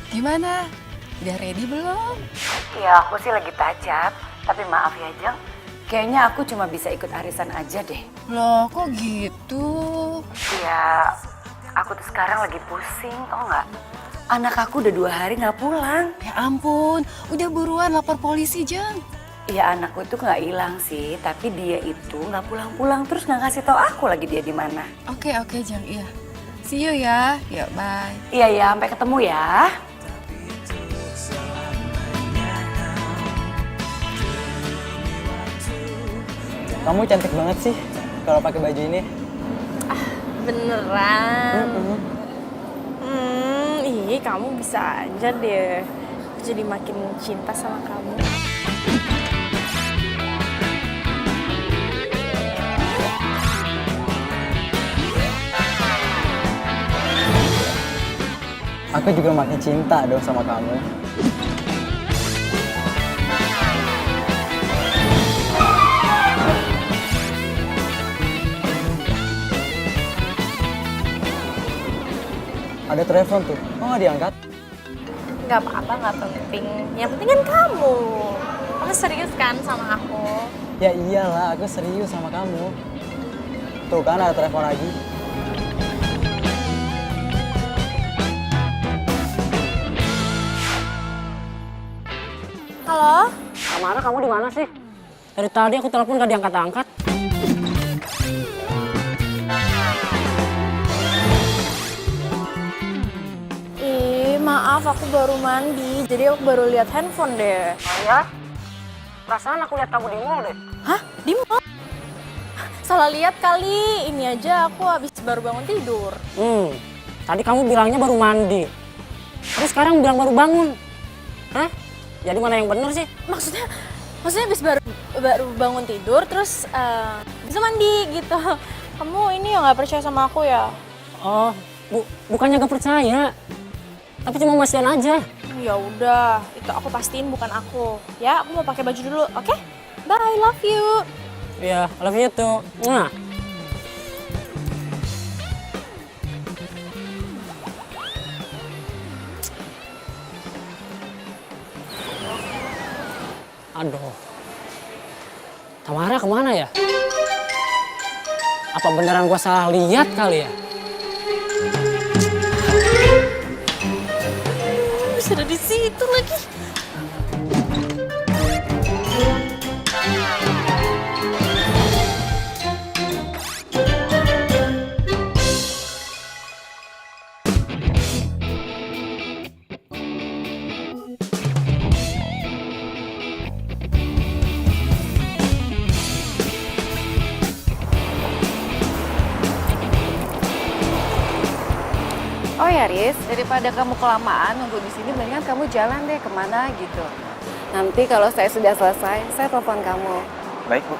Gimana? Udah ready belum? Ya aku sih lagi tajap, tapi maaf ya Jeng. Kayaknya aku cuma bisa ikut arisan aja deh. Loh, kok gitu? Ya, aku tuh sekarang lagi pusing, tau nggak? Anak aku udah 2 hari nggak pulang. Ya ampun, udah buruan lapor polisi, Jeng. Ya anakku itu nggak hilang sih, tapi dia itu nggak pulang-pulang terus nggak kasih tahu aku lagi dia di mana. Oke, Jeng, iya. See you ya. Yuk, bye. Iya ya, sampai ketemu ya. Kamu cantik banget sih kalau pakai baju ini. Beneran? Ih, kamu bisa aja deh. Jadi makin cinta sama kamu. Aku juga makin cinta dong sama kamu. Ada telepon tuh, kok nggak diangkat? Gak apa-apa, gak penting. Yang penting kan kamu. Kamu serius kan sama aku? Ya iyalah, aku serius sama kamu. Tuh kan ada telepon lagi. Halo? Tamara, kamu di mana sih? Dari tadi aku telepon gak diangkat-angkat. Maaf, aku baru mandi, jadi aku baru lihat handphone deh. Oh ya? Perasaan aku lihat kamu di mall deh. Hah? Di mall? Salah lihat kali, ini aja aku habis baru bangun tidur. Tadi kamu bilangnya baru mandi. Terus sekarang bilang baru bangun. Hah? Jadi mana yang bener sih? Maksudnya habis baru bangun tidur, terus bisa mandi gitu. Kamu ini ya nggak percaya sama aku ya? Oh, bukannya gak percaya. Tapi cuma mastiin aja. Ya udah, itu aku pastiin bukan aku. Ya, aku mau pakai baju dulu, oke? Bye, love you. Iya, love you too. Mwah. Aduh. Tamara kemana ya? Apa beneran gua salah lihat kali ya? Bisa ada di situ lagi. Oh ya Riz, daripada kamu kelamaan nunggu di sini, mendingan kamu jalan deh kemana gitu. Nanti kalau saya sudah selesai, saya telepon kamu. Baik, Bu.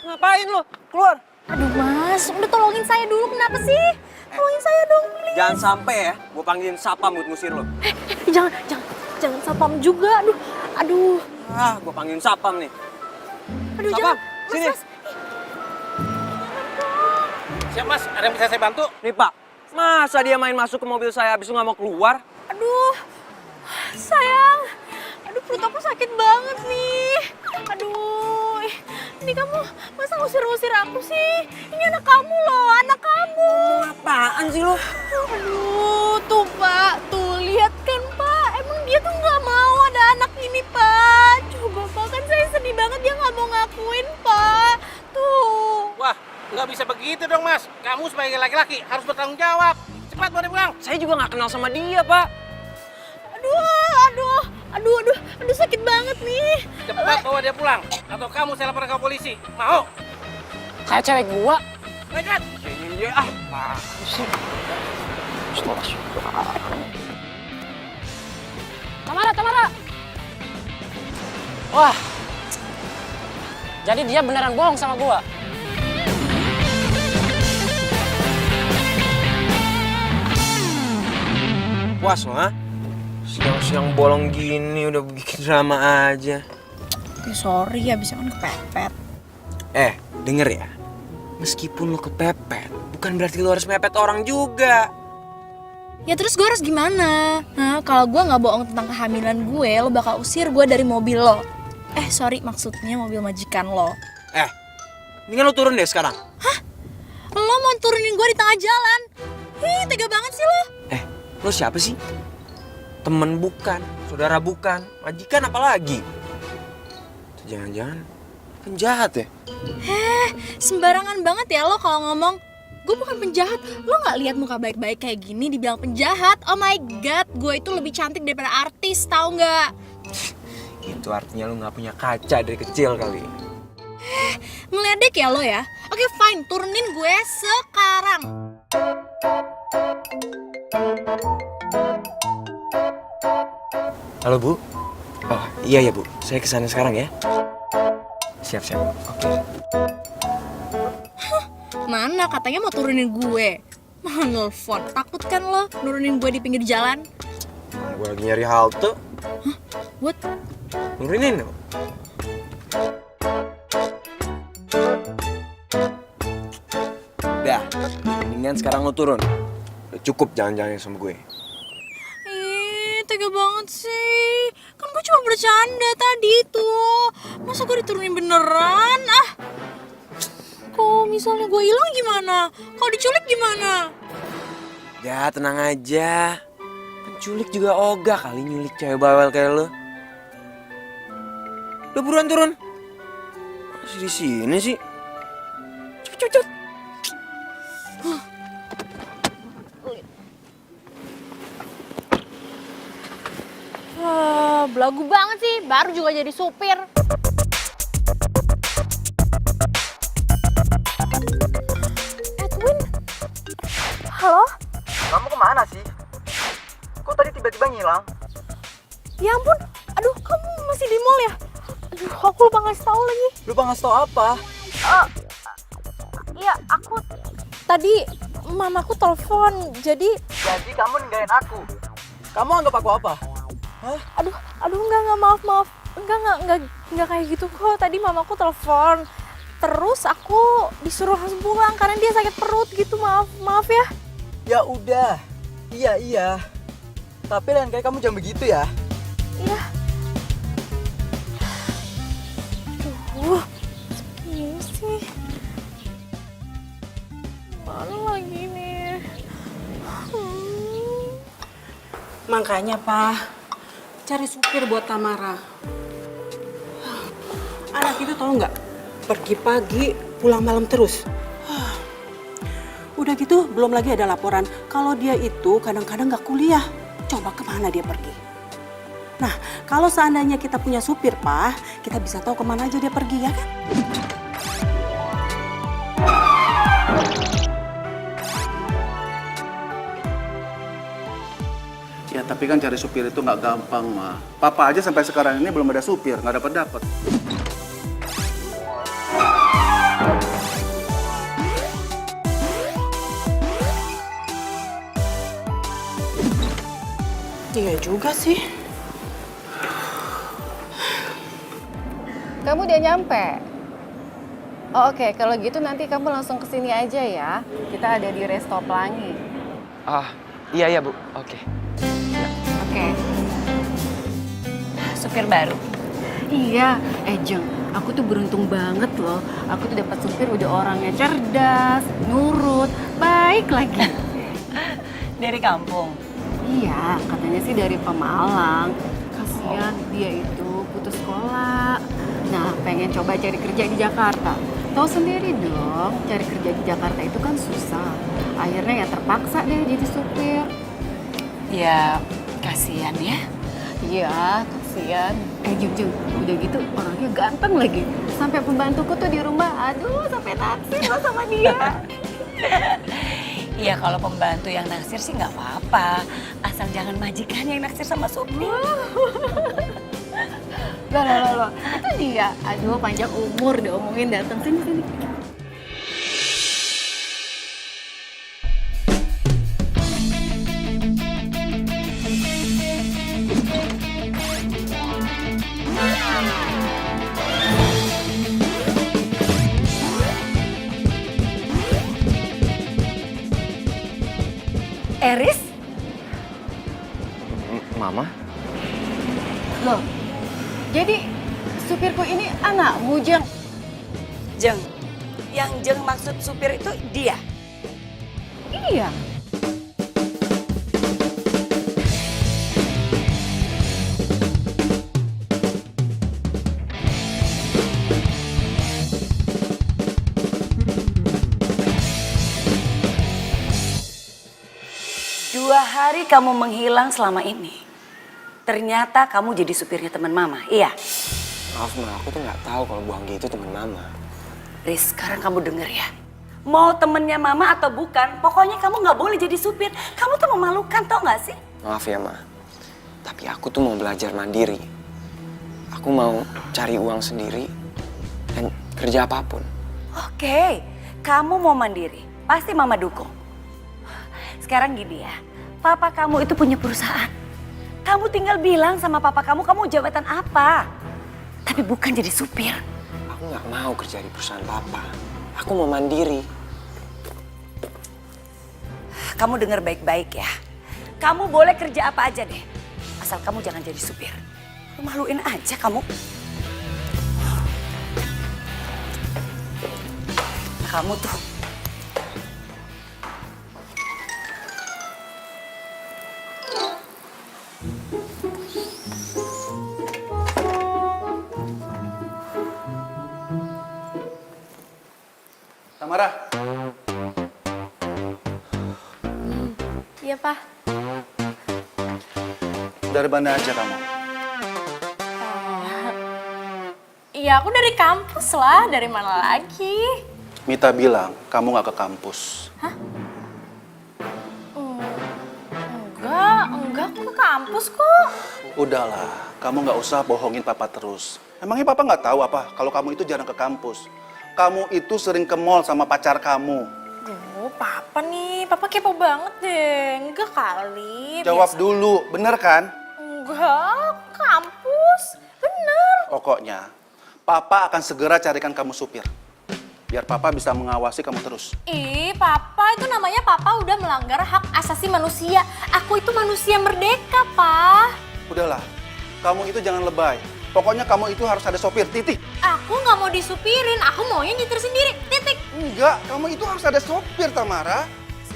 Ngapain lu? Keluar! Aduh mas, udah tolongin saya dulu, kenapa sih? Tolongin saya dong, please. Jangan sampai ya, gue panggilin sapam buat ngusir lo. Jangan sapam juga, aduh. Ah, gue panggilin sapam nih. Aduh, Sapam, jangan. sini. Mas. Siap mas, ada yang bisa saya bantu? Nih Pak, masa dia main masuk ke mobil saya habis itu nggak mau keluar? Aduh, sayang. Aduh, perut aku sakit banget nih. Aduh, ini kamu masa ngusir-ngusir aku sih? Ini anak kamu loh, anak kamu. Apaan sih lo? Aduh, tuh Pak, tuh lihat kan Pak. Emang dia tuh nggak mau ada anak ini Pak. Coba Pak, kan saya sedih banget dia nggak mau ngakuin Pak. Tuh. Wah, nggak bisa begitu dong mas. Kamu sebagai laki-laki harus bertanggung jawab. Cepat bawa dia pulang. Saya juga nggak kenal sama dia Pak. Aduh, sakit banget nih. Cepat bawa dia pulang. Atau kamu saya laporkan ke polisi. Mau? Kayak cewek gua. Baikkan. Kayaknya dia apaan sih? Tamara. Wah. Jadi dia beneran bohong sama gua. puas lo, ha? Siang-siang bolong gini udah bikin drama aja. Sorry, abisnya kan kepepet. Denger ya. Meskipun lo kepepet, bukan berarti lo harus mepet orang juga. Ya terus gue harus gimana? Nah, kalau gue nggak bohong tentang kehamilan gue, lo bakal usir gue dari mobil lo. Sorry, maksudnya mobil majikan lo. Mendingan lo turun deh sekarang. Hah? Lo mau turunin gue di tengah jalan? Tega banget sih lo. Lo siapa sih? Temen bukan, saudara bukan, majikan apalagi? Jangan-jangan penjahat ya? Sembarangan banget ya lo kalau ngomong. Gue bukan penjahat. Lo nggak lihat muka baik-baik kayak gini dibilang penjahat? Oh my god, gue itu lebih cantik daripada artis, tahu nggak? Itu artinya lo nggak punya kaca dari kecil kali. Ngeledek ya lo ya? Oke fine, turunin gue sekarang. Halo Bu. Oh iya ya Bu, saya kesana sekarang ya. Siap-siap, oke. Mana katanya mau turunin gue? Malah nelfon. Takut kan lo nurunin gue di pinggir jalan? Gue lagi nyari halte. What? Nurunin lo. Udah, mendingan sekarang lo turun. Udah cukup jalan-jalan sama gue. Tega banget sih. Kan gue cuma bercanda tadi tuh. Masa gue diturunin beneran? Kalau misalnya gue hilang gimana? Kalau diculik gimana? Ya tenang aja. Penculik juga ogah kali nyulik cewek bawel kayak lo. Udah buruan turun. Masih di sini sih. Cepet. Belagu banget sih, baru juga jadi supir. Edwin? Halo? Kamu kemana sih? Kok tadi tiba-tiba ngilang? Ya ampun, aduh kamu masih di mall ya? Aduh, aku lupa ngasih tahu lagi. Lupa ngasih tau apa? Iya, aku tadi mamaku telepon, jadi Kamu ninggalin aku. Kamu anggap aku apa? aduh enggak maaf. Enggak kayak gitu kok. Tadi mamaku telepon. Terus aku disuruh langsung pulang karena dia sakit perut gitu. Maaf ya. Ya udah. Iya. Tapi lain kali kamu jangan begitu ya. Iya. Aduh. Ini sih. Mana lagi nih? Makanya, Pak, cari supir buat Tamara. Anak itu tahu nggak, pergi pagi, pulang malam terus. Udah gitu, belum lagi ada laporan kalau dia itu kadang-kadang nggak kuliah. Coba kemana dia pergi? Nah, kalau seandainya kita punya supir, Pak, kita bisa tahu kemana aja dia pergi, ya kan? Ya tapi kan cari supir itu nggak gampang, mah. Papa aja sampai sekarang ini belum ada supir, nggak dapat. Iya juga sih. Kamu udah nyampe? Oh, oke, kalau gitu nanti kamu langsung kesini aja ya. Kita ada di Resto Pelangi. Iya Bu, oke. Oke. Supir baru? Iya, Jeng, aku tuh beruntung banget loh. Aku tuh dapat supir udah orangnya cerdas, nurut, baik lagi. Dari kampung? Iya, katanya sih dari Pemalang. Kasian dia itu putus sekolah. Nah, pengen coba cari kerja di Jakarta. Tahu sendiri dong, cari kerja di Jakarta itu kan susah. Akhirnya ya terpaksa deh jadi supir. Ya, kasihan ya. Iya, kasihan. Jeng, udah gitu orangnya ganteng lagi. Sampai pembantuku tuh di rumah, aduh sampai naksir loh sama dia. Iya, kalau pembantu yang naksir sih nggak apa-apa. Asal jangan majikan yang naksir sama supir. Loh, itu dia. Aduh, panjang umur diomongin datang sini. Eris? Mama? Loh, jadi supirku ini anakmu, Jeng? Jeng. Yang Jeng maksud supir itu dia? Iya. Dua hari kamu menghilang selama ini. Ternyata kamu jadi supirnya teman Mama, iya? Maaf Ma, aku tuh nggak tahu kalau Bu Anggi itu teman Mama. Riz, sekarang kamu denger ya. Mau temennya Mama atau bukan, pokoknya kamu nggak boleh jadi supir. Kamu tuh memalukan, tau nggak sih? Maaf ya Ma, tapi aku tuh mau belajar mandiri. Aku mau cari uang sendiri dan kerja apapun. Oke, kamu mau mandiri. Pasti Mama dukung. Sekarang gini ya, papa kamu itu punya perusahaan. Kamu tinggal bilang sama papa kamu jabatan apa. Tapi bukan jadi supir. Aku nggak mau kerja di perusahaan Papa. Aku mau mandiri. Kamu dengar baik-baik ya. Kamu boleh kerja apa aja deh. Asal kamu jangan jadi supir. Lu maluin aja kamu. Kamu tuh. Tamara, Iya, Pak. dari mana aja kamu? Iya, aku dari kampus lah. Dari mana lagi? Mita bilang kamu nggak ke kampus. Enggak, aku ke kampus kok. Udahlah, kamu nggak usah bohongin Papa terus. Emangnya Papa nggak tahu apa kalau kamu itu jarang ke kampus? Kamu itu sering ke mall sama pacar kamu. Duh, Papa nih. Papa kepo banget deh. Enggak kali. Jawab dulu, bener kan? Enggak, kampus. Bener. Pokoknya, Papa akan segera carikan kamu supir. Biar Papa bisa mengawasi kamu terus. Ih, Papa, itu namanya Papa udah melanggar hak asasi manusia. Aku itu manusia merdeka, Pak. Udahlah, kamu itu jangan lebay. Pokoknya kamu itu harus ada sopir, titik. Aku nggak mau disupirin, aku maunya nyetir sendiri, titik. Enggak, kamu itu harus ada sopir, Tamara.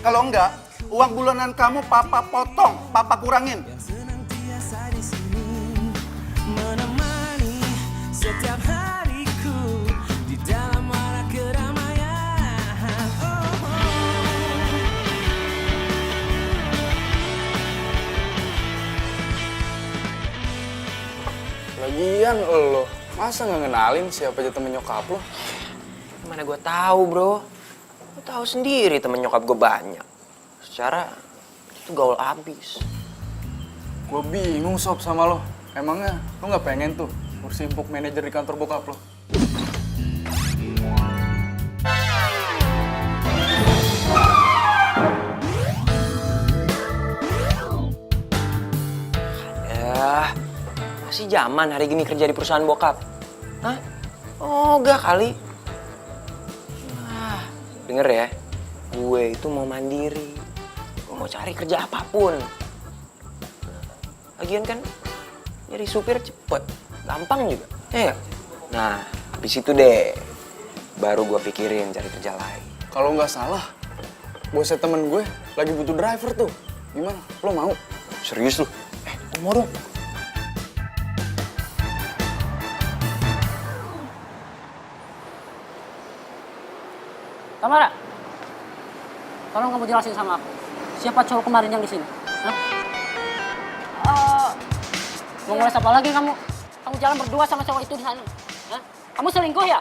Kalau enggak, uang bulanan kamu Papa potong, Papa kurangin. Lagian lo, masa nggak ngenalin siapa aja temen nyokap lo? Mana gue tahu bro. Lo tahu sendiri temen nyokap gue banyak. Secara itu gaul abis. Gue bingung sob sama lo. Emangnya lo nggak pengen tuh kursi empuk manajer di kantor bokap lo? Ya, masih zaman hari gini kerja di perusahaan bokap. Hah? Oh, enggak kali. Nah, denger ya, gue itu mau mandiri. Gue mau cari kerja apapun. Lagian kan, jadi supir cepet, gampang juga. Ya nggak? Nah, habis itu deh, baru gue pikirin cari kerja lain. Kalau nggak salah, bosnya temen gue lagi butuh driver tuh. Gimana? Lo mau? Serius lu? Mau dong. Tamara, tolong kamu jelasin sama aku. Siapa cowok kemarin yang di sini? Hah? Mau ngulas apa lagi kamu? Kamu jalan berdua sama cowok itu di sana. Hah? Kamu selingkuh ya?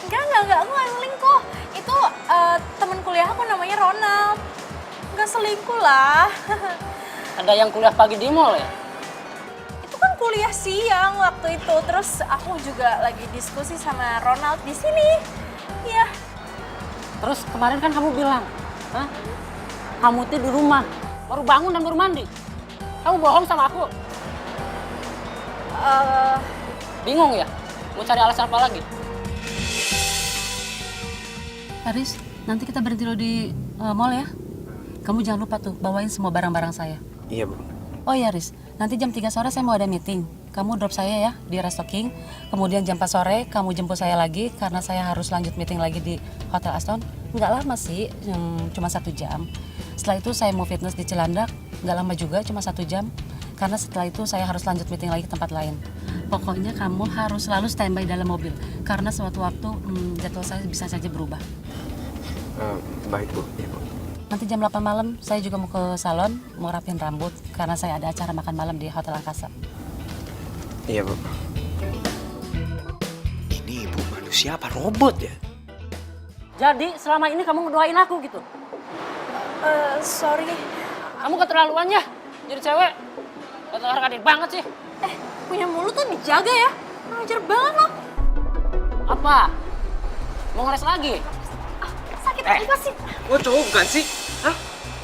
Enggak, aku nggak selingkuh. Itu teman kuliah aku namanya Ronald. Nggak selingkuh lah. Ada yang kuliah pagi di mall ya? Itu kan kuliah siang waktu itu. Terus aku juga lagi diskusi sama Ronald di sini. Iya. Terus kemarin kan kamu bilang, hah? Kamu tuh di rumah, baru bangun dan baru mandi. Kamu bohong sama aku. Bingung ya? Mau cari alasan apa lagi? Aris, nanti kita berhenti lo di mall ya. kamu jangan lupa tuh bawain semua barang-barang saya. Iya, Bu. Oh ya Riz, nanti jam 3 sore saya mau ada meeting. Kamu drop saya ya di Restoking. Kemudian jam 4 sore kamu jemput saya lagi karena saya harus lanjut meeting lagi di Hotel Aston. Nggak lama sih, cuma 1 jam. Setelah itu saya mau fitness di Cilandak, nggak lama juga, cuma 1 jam. Karena setelah itu saya harus lanjut meeting lagi ke tempat lain. Pokoknya kamu harus selalu standby dalam mobil. Karena suatu waktu jadwal saya bisa saja berubah. Baik, Bu. Iya, Bu. Nanti jam 8 malam saya juga mau ke salon, mau rapiin rambut. Karena saya ada acara makan malam di Hotel Angkasa. Iya, Bu. Ini ibu manusia apa robot ya? Jadi selama ini kamu ngedoain aku gitu? Sorry. Kamu keterlaluan ya jadi cewek. Hargain banget sih. Punya mulut tuh dijaga ya. Ngajar banget lo. Apa? Mau ngeres lagi? Sakit apa sih? Lo cowok bukan sih? Hah?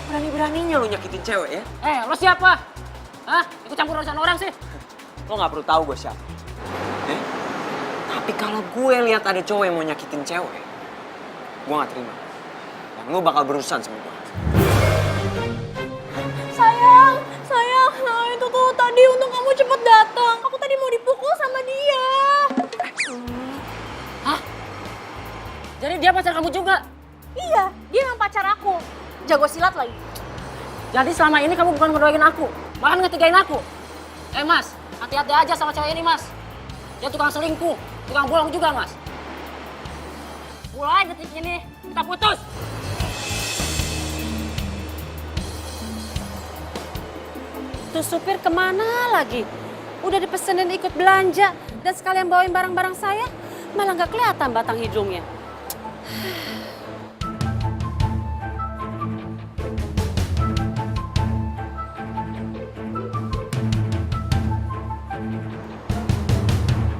Berani-beraninya lo nyakitin cewek ya? Lo siapa? Hah? Ikut campur urusan orang sih? Lo gak perlu tahu gue siapa. Tapi kalau gue lihat ada cowok yang mau nyakitin cewek, gue gak terima. Dan lo bakal berurusan sama gue. Sayang, nah itu tuh tadi untung kamu cepet datang. Aku tadi mau dipukul sama dia. Hah? Jadi dia pacar kamu juga? Iya, dia memang pacar aku. Jago silat lagi. Jadi selama ini kamu bukan ngedoain aku, malah ngetigain aku. Mas, hati-hati aja sama cewek ini, Mas. Dia tukang selingkuh, tukang bohong juga, Mas. Mulai detik ini, kita putus. Tuh supir kemana lagi? Udah dipesenin ikut belanja dan sekalian bawain barang-barang saya, malah nggak kelihatan batang hidungnya.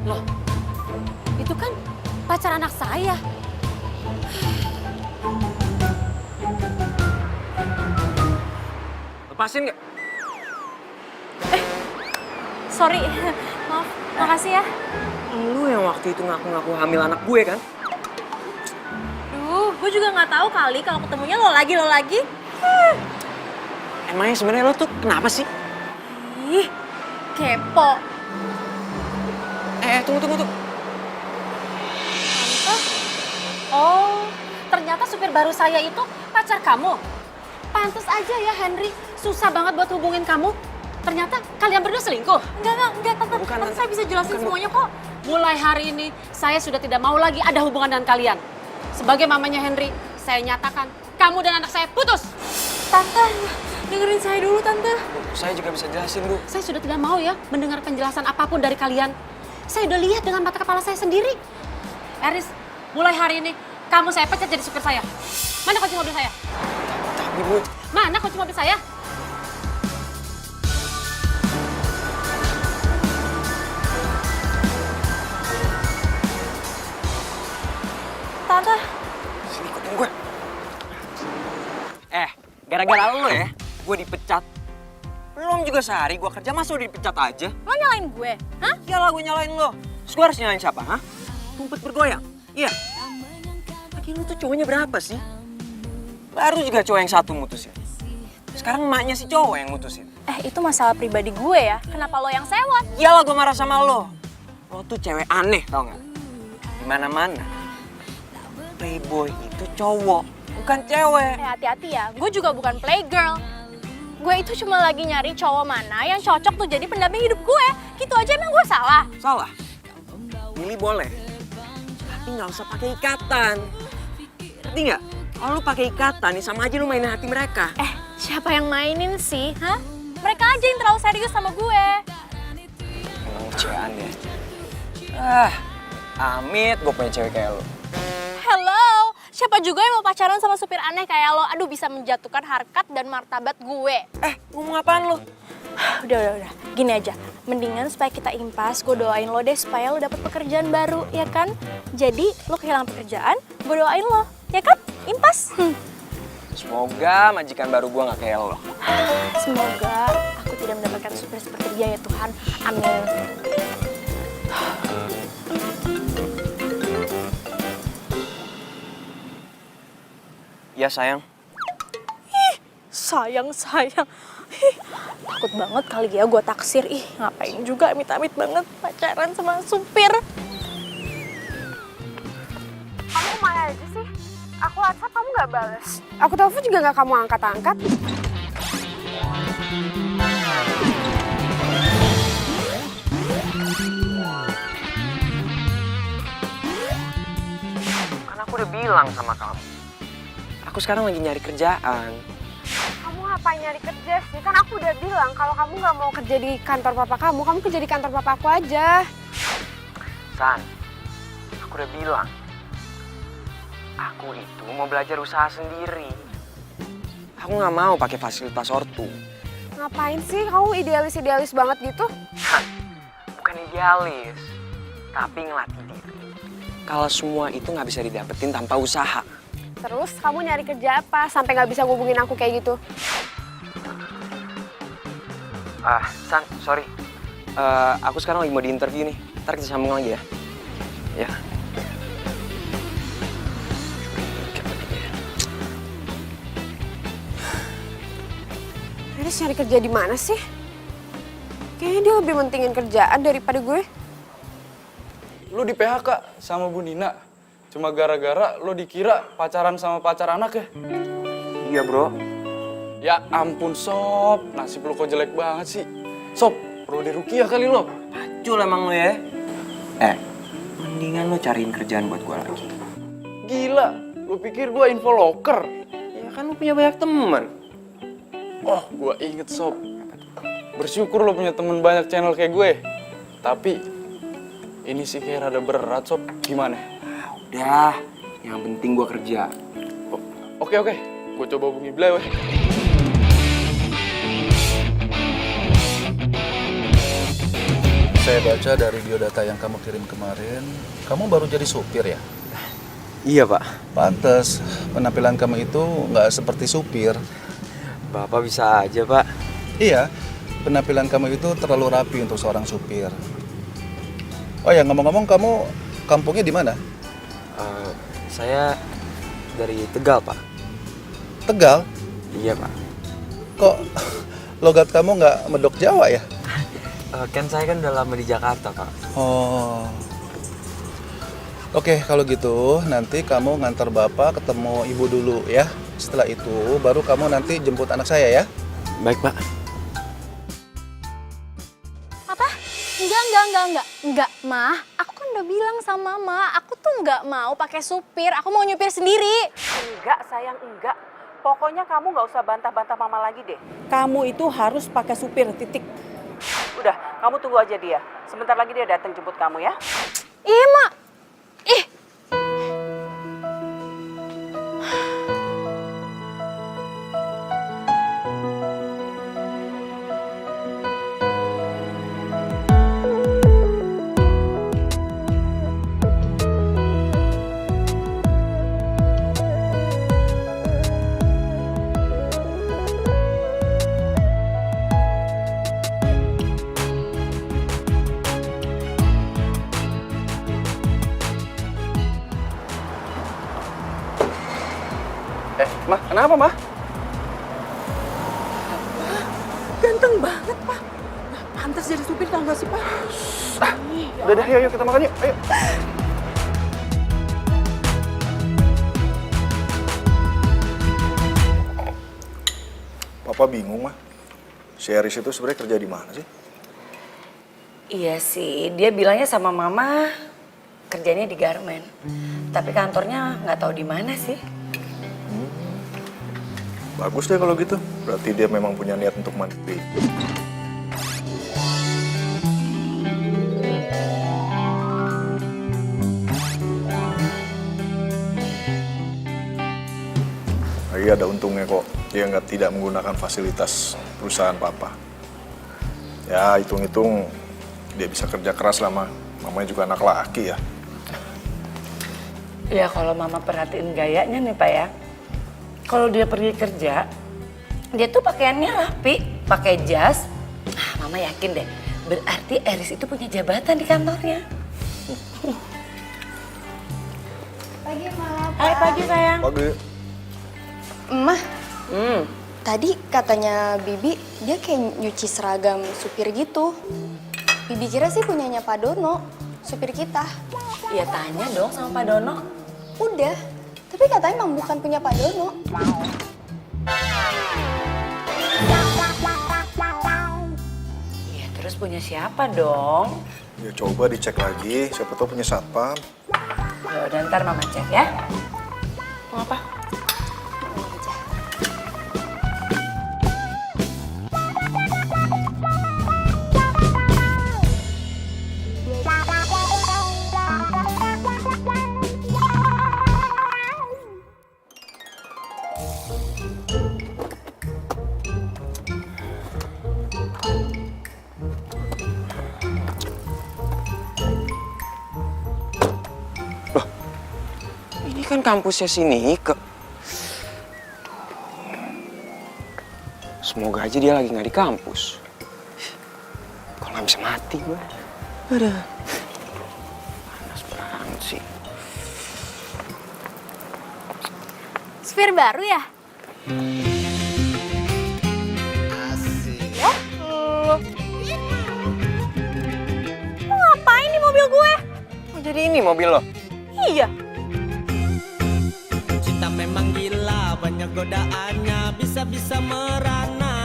Loh, itu kan pacar anak saya. Lepasin gak? Sorry, maaf, makasih ya. Lu yang waktu itu ngaku-ngaku hamil anak gue kan? Gue juga nggak tahu kali kalau ketemunya lo lagi. Emangnya sebenarnya lo tuh kenapa sih? Ih, kepo. Tunggu. Oh, ternyata supir baru saya itu pacar kamu. Pantes aja ya Henry, susah banget buat hubungin kamu. Ternyata kalian berdua selingkuh? Enggak, Tante saya bisa jelasin semuanya kok. Mulai hari ini, saya sudah tidak mau lagi ada hubungan dengan kalian. Sebagai mamanya Henry, saya nyatakan kamu dan anak saya putus. Tante, dengerin saya dulu, Tante. Saya juga bisa jelasin, Bu. Saya sudah tidak mau ya mendengar penjelasan apapun dari kalian. Saya udah lihat dengan mata kepala saya sendiri. Eris, mulai hari ini, kamu saya pecat jadi supir saya. Mana kunci mobil saya? Tapi, Bu. Mana kunci mobil saya? Tante. Sini ikutin gue. Gara-gara lo ya, gue dipecat. Belum juga sehari gue kerja, masa udah dipecat aja? Lo nyalain gue? Hah? Iyalah gue nyalain lo. Terus gue harus nyalain siapa, hah? Rumput bergoyang? Iya. Lagi lu tuh cowoknya berapa sih? Baru juga cowok yang satu mutusin. Sekarang emaknya si cowok yang mutusin. Itu masalah pribadi gue ya. Kenapa lo yang sewot? Iyalah gue marah sama lo. Lo tuh cewek aneh, tau gak? Dimana-mana. Playboy itu cowok, bukan cewek. Hati-hati ya, gue juga bukan playgirl. Gue itu cuma lagi nyari cowok mana yang cocok tuh jadi pendamping hidup gue. Gitu aja emang gue salah? Salah. Pilih boleh. Tapi nggak usah pakai ikatan. Ngerti nggak? Kalau lu pakai ikatan nih sama aja lu mainin hati mereka. Siapa yang mainin sih? Hah? Mereka aja yang terlalu serius sama gue. Emang cewek aneh. Amit gue punya cewek kayak lu. Hello, siapa juga yang mau pacaran sama supir aneh kayak lo? Aduh, bisa menjatuhkan harkat dan martabat gue. Ngomong apaan lo? Udah. Gini aja, mendingan supaya kita impas, gue doain lo deh supaya lo dapet pekerjaan baru, ya kan? Jadi, lo kehilangan pekerjaan, gue doain lo, ya kan? Impas. Semoga majikan baru gue gak kayak lo. Semoga aku tidak mendapatkan supir seperti dia ya Tuhan. Amin. Ya sayang. sayang. Ih, takut banget kali ya gue taksir. Ih, ngapain juga amit-amit banget pacaran sama supir. Kamu kemana aja sih? Aku WhatsApp kamu gak bales. Aku telepon juga gak kamu angkat-angkat. Kan aku udah bilang sama kamu. Aku sekarang lagi nyari kerjaan. Kamu ngapain nyari kerja sih? Kan aku udah bilang kalau kamu gak mau kerja di kantor papa kamu kerja di kantor papa aku aja. San, aku udah bilang. Aku itu mau belajar usaha sendiri. Aku nggak mau pakai fasilitas ortu. Ngapain sih? Kamu idealis banget gitu? Bukan idealis, tapi ngelatih diri. Kalau semua itu nggak bisa didapetin tanpa usaha. Terus kamu nyari kerja apa sampai nggak bisa ngubungin aku kayak gitu? San, sorry. Aku sekarang lagi mau di interview nih. Ntar kita sambung lagi ya. Ya. Aris nyari kerja di mana sih? Kayaknya dia lebih mentingin kerjaan daripada gue. Lu di PHK sama Bu Nina. Cuma gara-gara lu dikira pacaran sama pacar anak ya? Iya, bro. Ya ampun, Sob. Nasib lu kok jelek banget sih. Sob, perlu dirukiah kali lo. Pacul emang lu ya. Mendingan lu cariin kerjaan buat gue lagi. Gila, lu pikir gua info loker? Ya kan lu punya banyak teman. Oh, gua inget, Sob. Bersyukur lo punya temen banyak channel kayak gue. Tapi, ini sih kayak rada berat, Sob. Gimana? Udah, yang penting gue kerja. Oke. Gue coba hubungi beliau. Saya baca dari biodata yang kamu kirim kemarin, kamu baru jadi supir ya? Iya, Pak. Pantes, penampilan kamu itu nggak seperti supir. Bapak bisa aja, Pak. Iya, penampilan kamu itu terlalu rapi untuk seorang supir. Oh ya, ngomong-ngomong, kamu kampungnya di mana? Saya dari Tegal, Pak. Tegal? Iya, Pak. Kok logat kamu nggak medok Jawa ya? Kan saya kan udah lama di Jakarta, Pak. Oh. Oke, kalau gitu nanti kamu ngantar bapak ketemu ibu dulu ya. Setelah itu baru kamu nanti jemput anak saya ya. Baik, Pak. Apa? Enggak, Mah. Aku kan udah bilang sama Mama, aku tuh nggak mau pakai supir, aku mau nyupir sendiri. Enggak, sayang, enggak. Pokoknya kamu nggak usah bantah-bantah mama lagi deh. Kamu itu harus pakai supir, titik. Udah, kamu tunggu aja dia. Sebentar lagi dia datang jemput kamu ya. Ih, Mak. Ih. Mah, kenapa, Mah? Ganteng banget, Pak. Nah, pantas jadi supir, tau gak sih, Pak? Udah deh, ayo kita makan yuk. Ayo. Papa bingung, Mah. Si Aris itu sebenarnya kerja di mana sih? Iya sih, dia bilangnya sama mama kerjanya di garmen. Tapi kantornya nggak tahu di mana sih. Bagus deh kalau gitu. Berarti dia memang punya niat untuk mandiri. Lagi ada untungnya kok. Dia tidak menggunakan fasilitas perusahaan papa. Ya, hitung-hitung dia bisa kerja keras lah, Ma. Mamanya juga anak laki ya. Ya kalau mama perhatiin gayanya nih Pak ya. Kalau dia pergi kerja, dia tuh pakaiannya rapi, pakai jas. Nah, mama yakin deh, berarti Aris itu punya jabatan di kantornya. Pagi, Ma. Hai, pagi sayang. Pagi. Mah, Tadi katanya Bibi dia kayak nyuci seragam supir gitu. Bibi kira sih punyanya Pak Dono, supir kita. Ya tanya dong sama Pak Dono. Udah, tapi katanya emang bukan punya Pak Dono. Ya terus punya siapa dong? Ya coba dicek lagi, siapa tahu punya satpam. Ya udah ntar mama cek ya. Mau apa? Ini kan kampusnya si Nike. Semoga aja dia lagi nggak di kampus. Kalau nggak bisa mati gue. Aduh. Panas banget sih. Supir baru ya? Ya? Lo ngapain di mobil gue? Oh, jadi ini mobil lo? Iya. Cinta memang gila, banyak godaannya, bisa-bisa merana.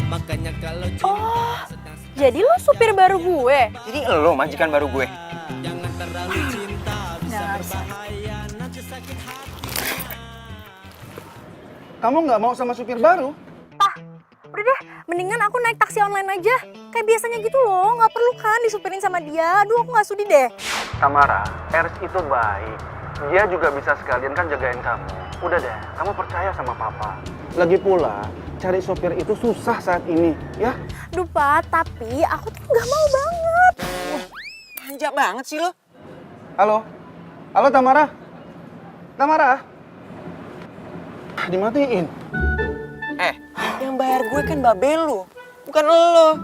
Makanya kalau cinta Jadi lo supir baru gue? Jadi lo majikan baru gue? jangan terlalu cinta, bisa berbahaya, nanti sakit hati. Kamu nggak mau sama supir baru? Udah deh, mendingan aku naik taksi online aja. Kayak biasanya gitu loh, nggak perlu kan disupirin sama dia. Aduh, aku nggak sudi deh. Tamara, Eris itu baik. Dia juga bisa sekalian kan jagain kamu. Udah deh, kamu percaya sama papa. Lagi pula, cari sopir itu susah saat ini, ya? Duh, Pak, tapi aku tuh nggak mau banget. Manja banget sih lo. Halo? Halo Tamara? Tamara? Dimatiin. Yang bayar gue kan babel lo, bukan lo.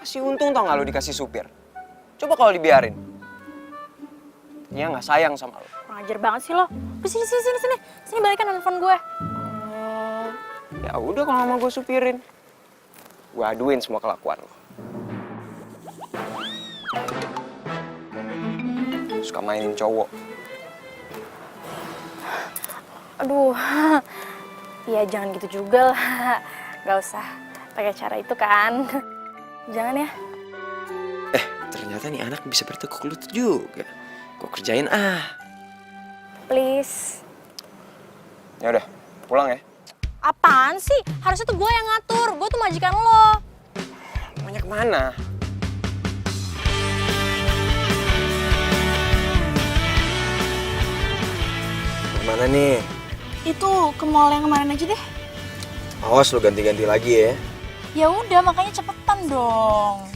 Masih untung tau gak lo dikasih supir. Coba kalau dibiarin. Dia nggak sayang sama lo. Kurang ajar banget sih lo. Sini balikan handphone gue. Ya udah kalau nggak mau gue supirin. Gue aduin semua kelakuan lo. Suka mainin cowok. Aduh, ya jangan gitu juga lah. Gak usah pakai cara itu kan. Jangan ya. Ternyata nih anak bisa bertekuk lutut juga. Gue kerjain ah. Please. Ya udah, pulang ya. Apaan sih? Harusnya tuh gue yang ngatur. Gue tuh majikan lo. Maunya kemana? Kemana nih? Itu ke mall yang kemarin aja deh. Awas lu ganti-ganti lagi ya. Ya udah, makanya cepetan dong.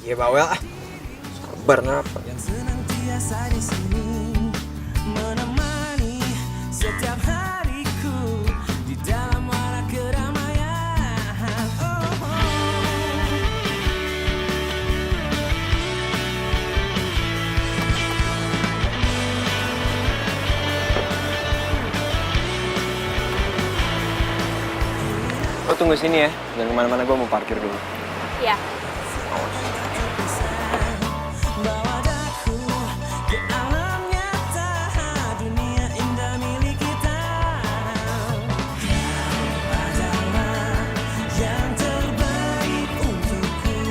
Iya bawel ah. Sabar ngapa? Yang senantiasa di sini menemani setiap hariku di dalam warna keramaian. Lo tunggu sini ya, jangan kemana-mana, gue mau parkir dulu. Ya. Bawa daku ke alam nyata, dunia indah milik kita. Kau adalah yang terbaik untukku,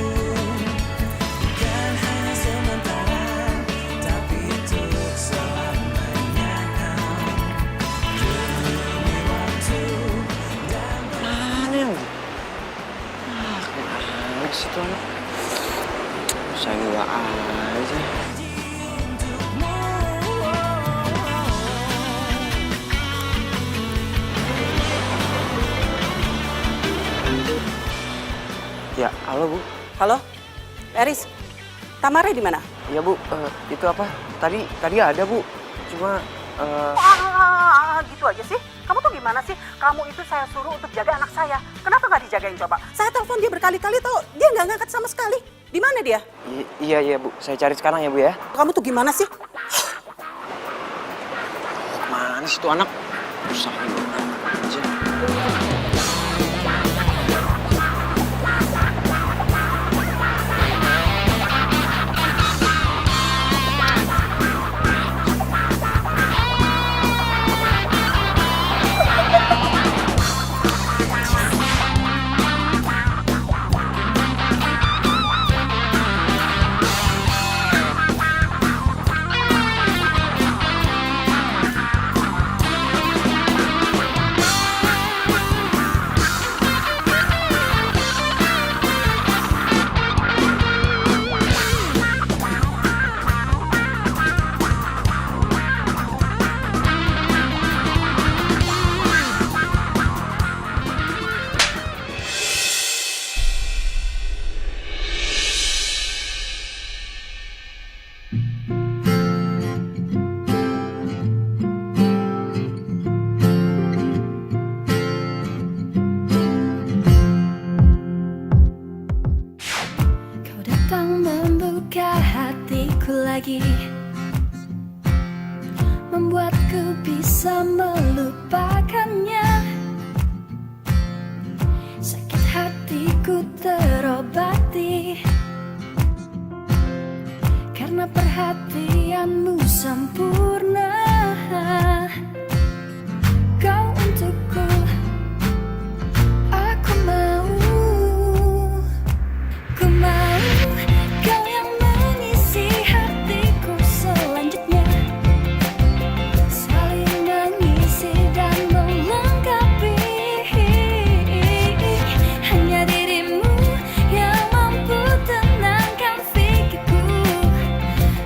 bukan hanya sementara, tapi untuk selamanya. Demi waktu dan Aneh. Kemana sih tuh anak? Saya gua aja. Ya, halo Bu. Halo, Eris. Tamara di mana? Iya Bu, itu apa? Tadi ada Bu. Cuma Gitu aja sih. Kamu tuh gimana sih? Kamu itu saya suruh untuk jaga anak saya. Kenapa nggak dijagain coba? Saya telepon dia berkali-kali tau, dia nggak ngangkat sama sekali. Di mana dia? iya Bu, saya cari sekarang ya Bu ya. Kamu tuh gimana sih? Mana sih tuh anak? Usah aja. bisa melupakannya. Sakit hatiku terobati karena perhatianmu sempurna. Kau untukku, aku mau. Ku mau kau yang mengisi hatiku selanjutnya. Saling mengisi dan melengkapi. Hanya dirimu yang mampu tenangkan pikirku.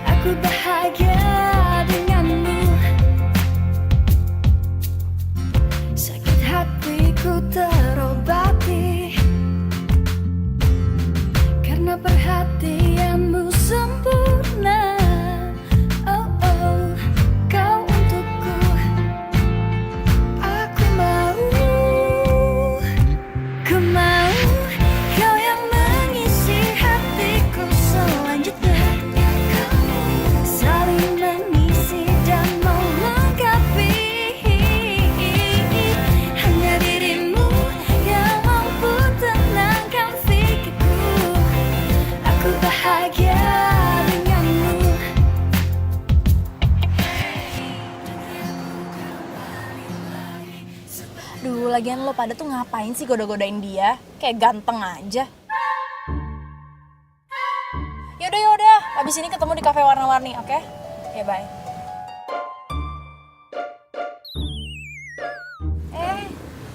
Aku bahagia denganmu. Sakit hatiku terobati karena perhatianmu sempurna. Oh oh, kau untukku, aku mau. Ku mau kau yang mengisi hatiku selanjutnya. Saling mengisi dan melengkapi. Hanya dirimu yang mampu tenangkan pikirku. Aku bahagia denganmu. Duh, lagian lo pada tuh ngapain sih goda-godain dia? Kayak ganteng aja. Yaudah, abis ini ketemu di kafe warna-warni, oke? Ya, bye.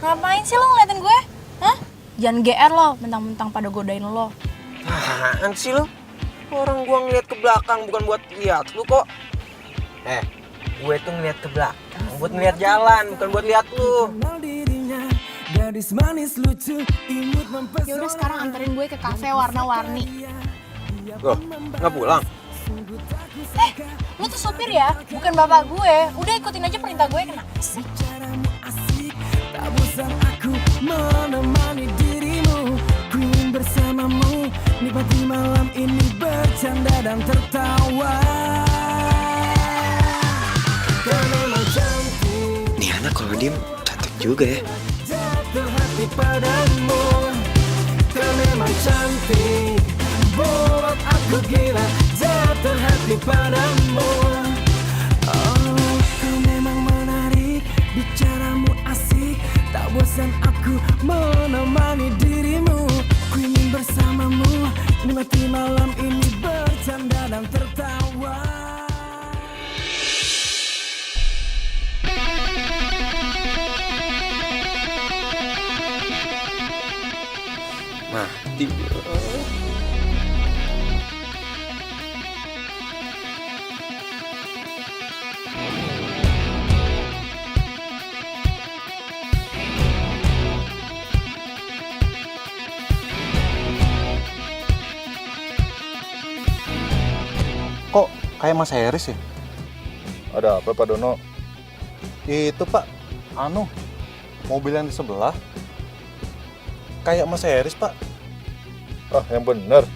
Ngapain sih lo ngeliatin gue? Hah? Jangan GR lo, mentang-mentang pada godain lo. Apaan sih lo? Orang gua ngeliat ke belakang bukan buat lihat lu kok. Gue tuh ngeliat ke belakang buat ngeliat jalan, bukan buat lihat lu. Yaudah sekarang anterin gue ke kafe warna-warni. Loh, nggak pulang? Lo tuh supir ya, bukan bapak gue. Udah ikutin aja perintah gue, kenapa sih? Tak bosan aku menemani dirimu, ku ingin bersamamu, nikmati malam ini bercanda dan tertawa. Kau memang cantik. Nih anak kalau diem cantik juga ya. Jatuh hati padamu. Kau memang cantik, buat aku gila. Jatuh hati padamu. Oh, kau memang menarik, bicaramu asik. Tak bosan aku menemani dirimu, ku ingin bersamamu, nikmati malam ini bercanda dan tertawa. Mati. Kok kayak Mas Heris ya? Ada apa Pak Dono? Itu Pak, mobil yang di sebelah. Kayak Mas Heris Pak. Ah, yang bener.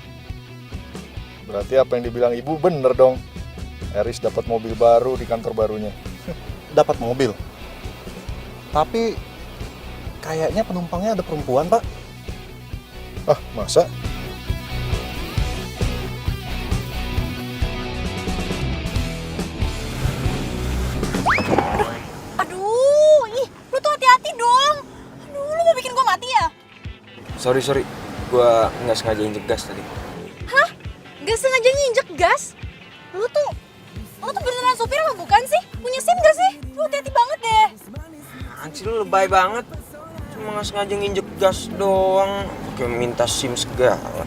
Berarti apa yang dibilang ibu bener dong. Eris dapat mobil baru di kantor barunya. Dapat mobil. Tapi kayaknya penumpangnya ada perempuan Pak. Ah, masa? Aduh, lu tuh hati-hati dong. Aduh, lu mau bikin gue mati ya? Sorry, gua nggak sengaja injek gas tadi. Hah? Gak sengaja nginjek gas? Lu tuh beneran supir apa bukan sih? Punya SIM gak sih? Lu hati-hati banget deh. Anjir lu lebay banget. Cuma nggak sengaja nginjek gas doang. Pakai minta SIM segala.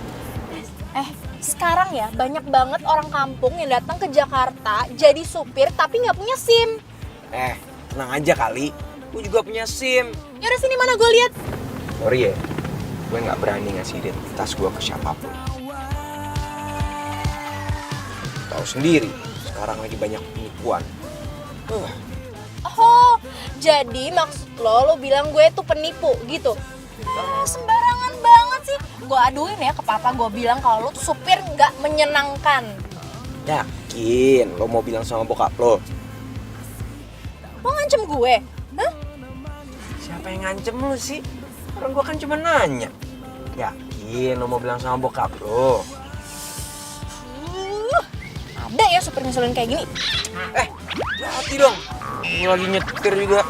Sekarang ya banyak banget orang kampung yang datang ke Jakarta jadi supir tapi nggak punya SIM. Tenang aja kali. Gue juga punya SIM. Yaudah sini mana gue lihat. Sorry ya, gue nggak berani ngasih identitas gue ke siapapun. Tahu sendiri, sekarang lagi banyak penipuan. Oh, jadi maksud lo bilang gue tuh penipu gitu? Sembarangan banget sih. Gue aduin ya ke papa, gue bilang kalau lo tuh supir nggak menyenangkan. Yakin lo mau bilang sama bokap lo? Lo ngancam ngancem gue? Hah? Siapa yang ngancem lu sih? Orang gua kan cuma nanya. Yakin lo mau bilang sama bokap lo? Ada ya supir ngeselin kayak gini. Hati dong. Gua lagi nyetir juga.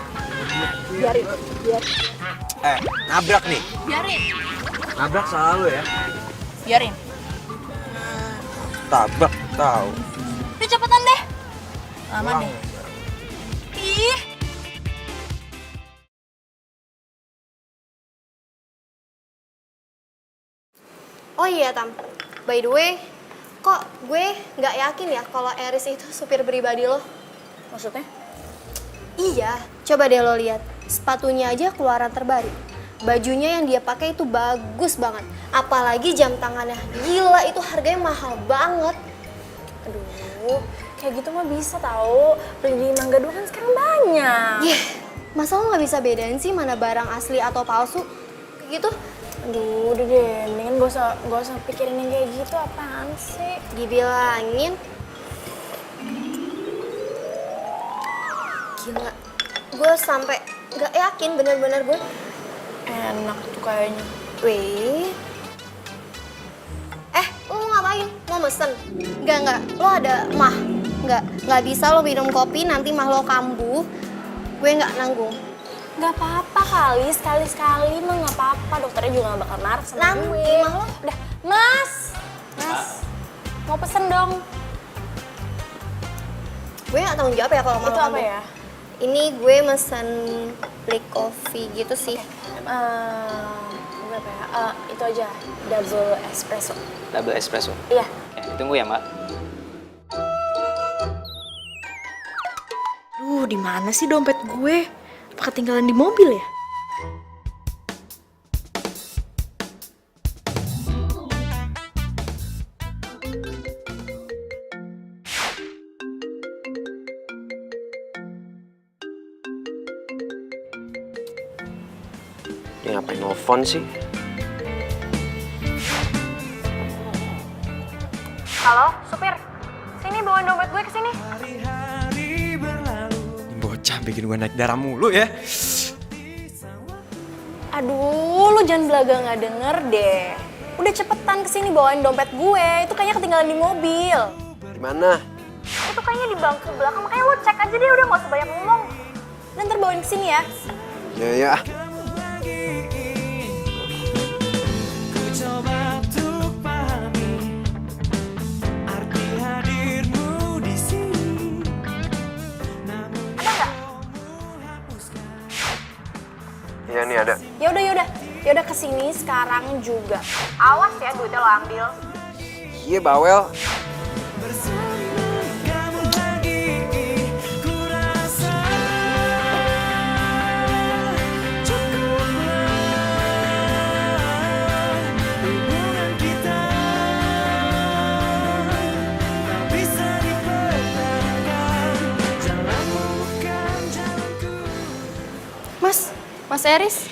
Biarin. Nabrak nih. Biarin. Nabrak salah lu ya. Biarin. Tabrak tahu. Udah cepetan deh. Aman deh. Ih. Oh iya Tam, by the way, kok gue nggak yakin ya kalau Eris itu supir pribadi lo? Maksudnya? Iya, coba deh lo lihat, sepatunya aja keluaran terbaru. Bajunya yang dia pakai itu bagus banget, apalagi jam tangannya. Gila, itu harganya mahal banget. Aduh, kayak gitu mah bisa tahu. Beli di Mangga 2 kan sekarang banyak. Masa lo nggak bisa bedain sih mana barang asli atau palsu? Kayak gitu? Aduh, udah deh, mendingan gak usah pikirin yang kayak gitu, apaan sih? Dibilangin. Gila, gue sampai nggak yakin bener-bener gue. Enak tuh kayaknya. Wih. Lo mau ngapain? Mau mesen? Enggak, lo ada mah. Nggak bisa lo minum kopi, nanti mah lo kambuh. Gue nggak nanggung. Gak apa-apa kali, sekali-sekali mah gak apa-apa. Dokternya juga gak bakal marah sama gue. Mah lo. Udah, Mas, mau pesen dong. Gue gak tanggung jawab ya kalau mau. Itu apa ya? Ini gue mesen black coffee gitu sih. Berapa ya? Itu aja, double espresso. Double espresso? Iya. Tunggu ya, Mbak. Duh, di mana sih dompet gue? Apa ketinggalan di mobil ya? Dia ngapain nelfon sih? Halo, supir. Sini bawain dompet gue ke sini. Bocah bikin gue naik darah mulu ya. Aduh, lu jangan belaga nggak denger deh. Udah cepetan kesini bawain dompet gue. Itu kayaknya ketinggalan di mobil. Di mana? Itu kayaknya di bangku belakang. Makanya lu cek aja deh, udah nggak usah banyak ngomong. Dan ntar bawain kesini ya. Ya. Iya nih ada. Yaudah kesini sekarang juga. Awas ya duitnya lo ambil. Iya bawel. Mas Eris.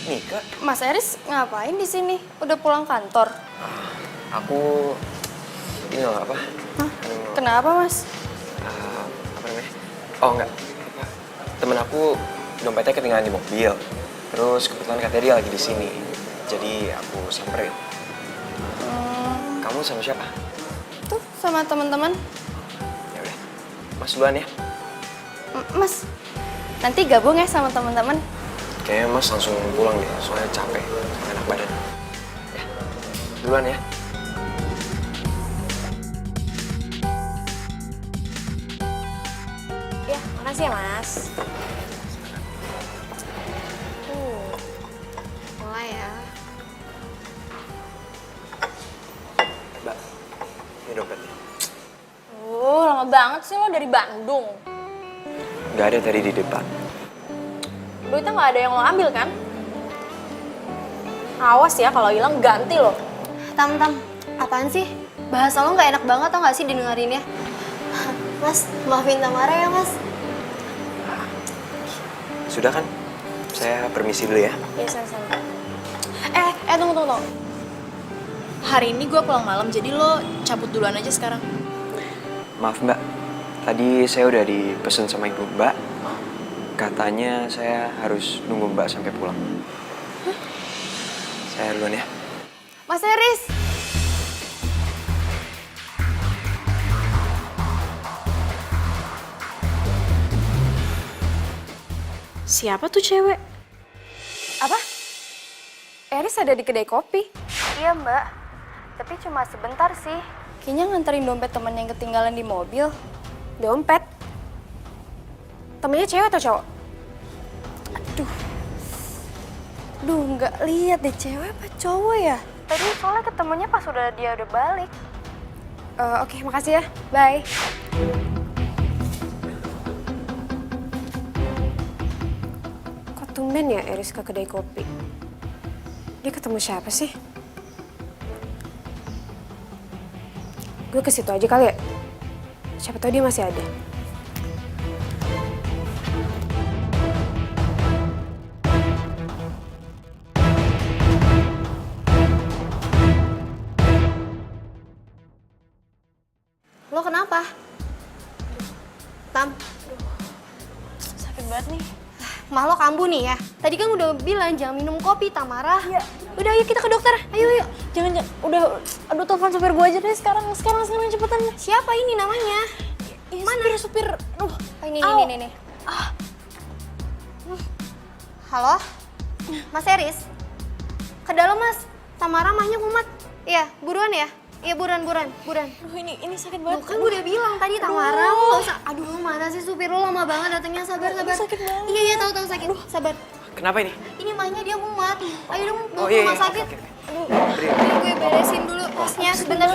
Nika. Mas Eris ngapain di sini? Udah pulang kantor? Aku ini loh apa? Kenapa Mas? Apa namanya? Oh enggak. Temen aku dompetnya ketinggalan di mobil. Terus kebetulan katanya dia lagi di sini. Jadi aku samperin. Kamu sama siapa? Tuh sama teman-teman. Ya udah. Mas duluan ya. Mas, nanti gabung ya sama teman-teman. Kayaknya Mas langsung pulang deh, soalnya capek, enak badan. Ya, duluan ya. Ya, makasih ya Mas. Mulai ya. Mbak, ini dompetnya. Lama banget sih lo dari Bandung. Gak ada tadi di depan. Duitnya nggak ada yang lo ambil kan? Awas ya kalau hilang ganti lo. Tam, apaan sih? Bahasa lo nggak enak banget tau nggak sih didengerinnya? Mas, maafin Tamara ya Mas. Sudah kan? Saya permisi dulu ya. Iya, sama-sama. Tunggu. Hari ini gue pulang malam, jadi lo cabut duluan aja sekarang. Maaf Mbak, tadi saya udah dipesen sama ibu Mbak. Katanya saya harus nunggu Mbak sampai pulang. Saya duluan ya. Mas Eris. Siapa tuh cewek? Apa? Eris ada di kedai kopi. Iya mbak, tapi cuma sebentar sih. Kayaknya nganterin dompet temen yang ketinggalan di mobil. Dompet? Temennya cewek atau cowok? Duh, nggak lihat deh cewek apa cowok ya? Tadi soalnya ketemunya pas dia udah balik. Oke, makasih ya. Bye. Kok tumben ya Eris ke kedai kopi? Dia ketemu siapa sih? Gue ke situ aja kali ya. Siapa tahu dia masih ada. Lo kenapa? Tam. Sakit banget nih. Mah lo kambuh nih ya. Tadi kan udah bilang jangan minum kopi, Tamara. Ya. Udah ayo kita ke dokter. Ayo yuk. Jangan, udah, aduh telepon supir gue aja deh sekarang cepetan. Siapa ini namanya? Mana? Supir. Aduh. Ini. Halo? Mas Eris? Ke dalam mas. Tamara mahnya kumat. Iya, buruan ya? Iya buruan. Aduh ini sakit banget. Kan gue udah bilang tadi Tamara, lo gak usah. Aduh mana sih supir lo lama banget datangnya, sabar. Sakit banget. Iya tahu sakit. Sabar. Kenapa ini? Ini mahnya dia kumat. Ayo dong bawa Oh, ke iya, rumah iya. sakit. Oke. Ini gue beresin dulu tasnya. Sebentar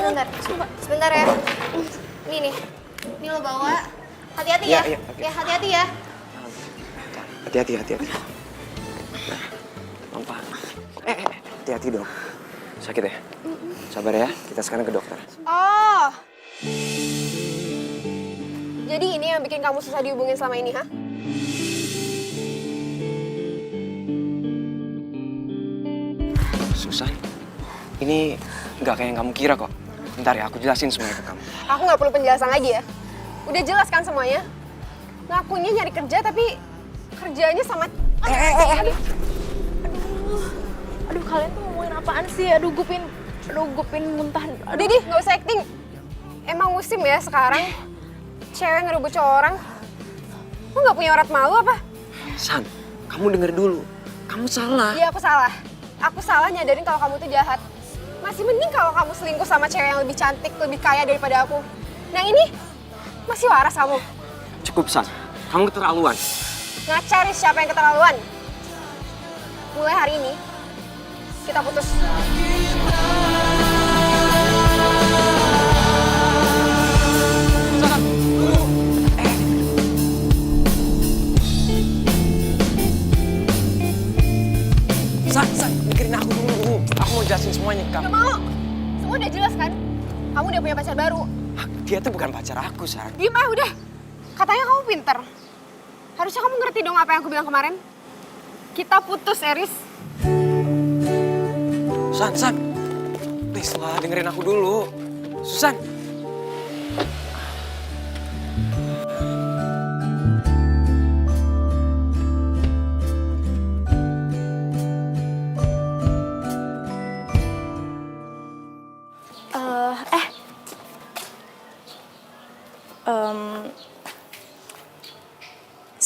ya. Nih. Ini lo bawa. Hati-hati ya. Iya, oke. Ya hati-hati ya. Hati-hati. Nampak. Hati-hati dong. Sakit ya? Sabar ya, kita sekarang ke dokter. Oh. Jadi ini yang bikin kamu susah dihubungin selama ini, ha? Susan, ini nggak kayak yang kamu kira kok. Bentar ya, aku jelasin semuanya ke kamu. Aku nggak perlu penjelasan lagi ya. Udah jelas kan semuanya? Ngakunya nyari kerja tapi kerjanya sama... Aduh, kalian tuh ngomongin apaan sih? Aduh, gue pengen muntah. Udah deh, nggak usah acting. Emang musim ya sekarang. Cewek ngerebut cowok orang. Lu nggak punya urat malu apa? San, kamu denger dulu. Kamu salah. Iya, aku salah. Aku salah nyadarin kalau kamu tuh jahat. Masih mending kalau kamu selingkuh sama cewek yang lebih cantik, lebih kaya daripada aku. Nah ini, masih waras kamu. Cukup, San. Kamu keterlaluan. Ngacarin siapa yang keterlaluan. Mulai hari ini, kita putus. San, mikirin aku dulu. Aku mau jelasin semuanya ke kamu. Gak mau. Semua udah jelas kan? Kamu udah punya pacar baru. Dia tuh bukan pacar aku, San. Diem aja udah. Katanya kamu pinter. Harusnya kamu ngerti dong apa yang aku bilang kemarin. Kita putus, Eris. San. Please lah, dengerin aku dulu. Susan.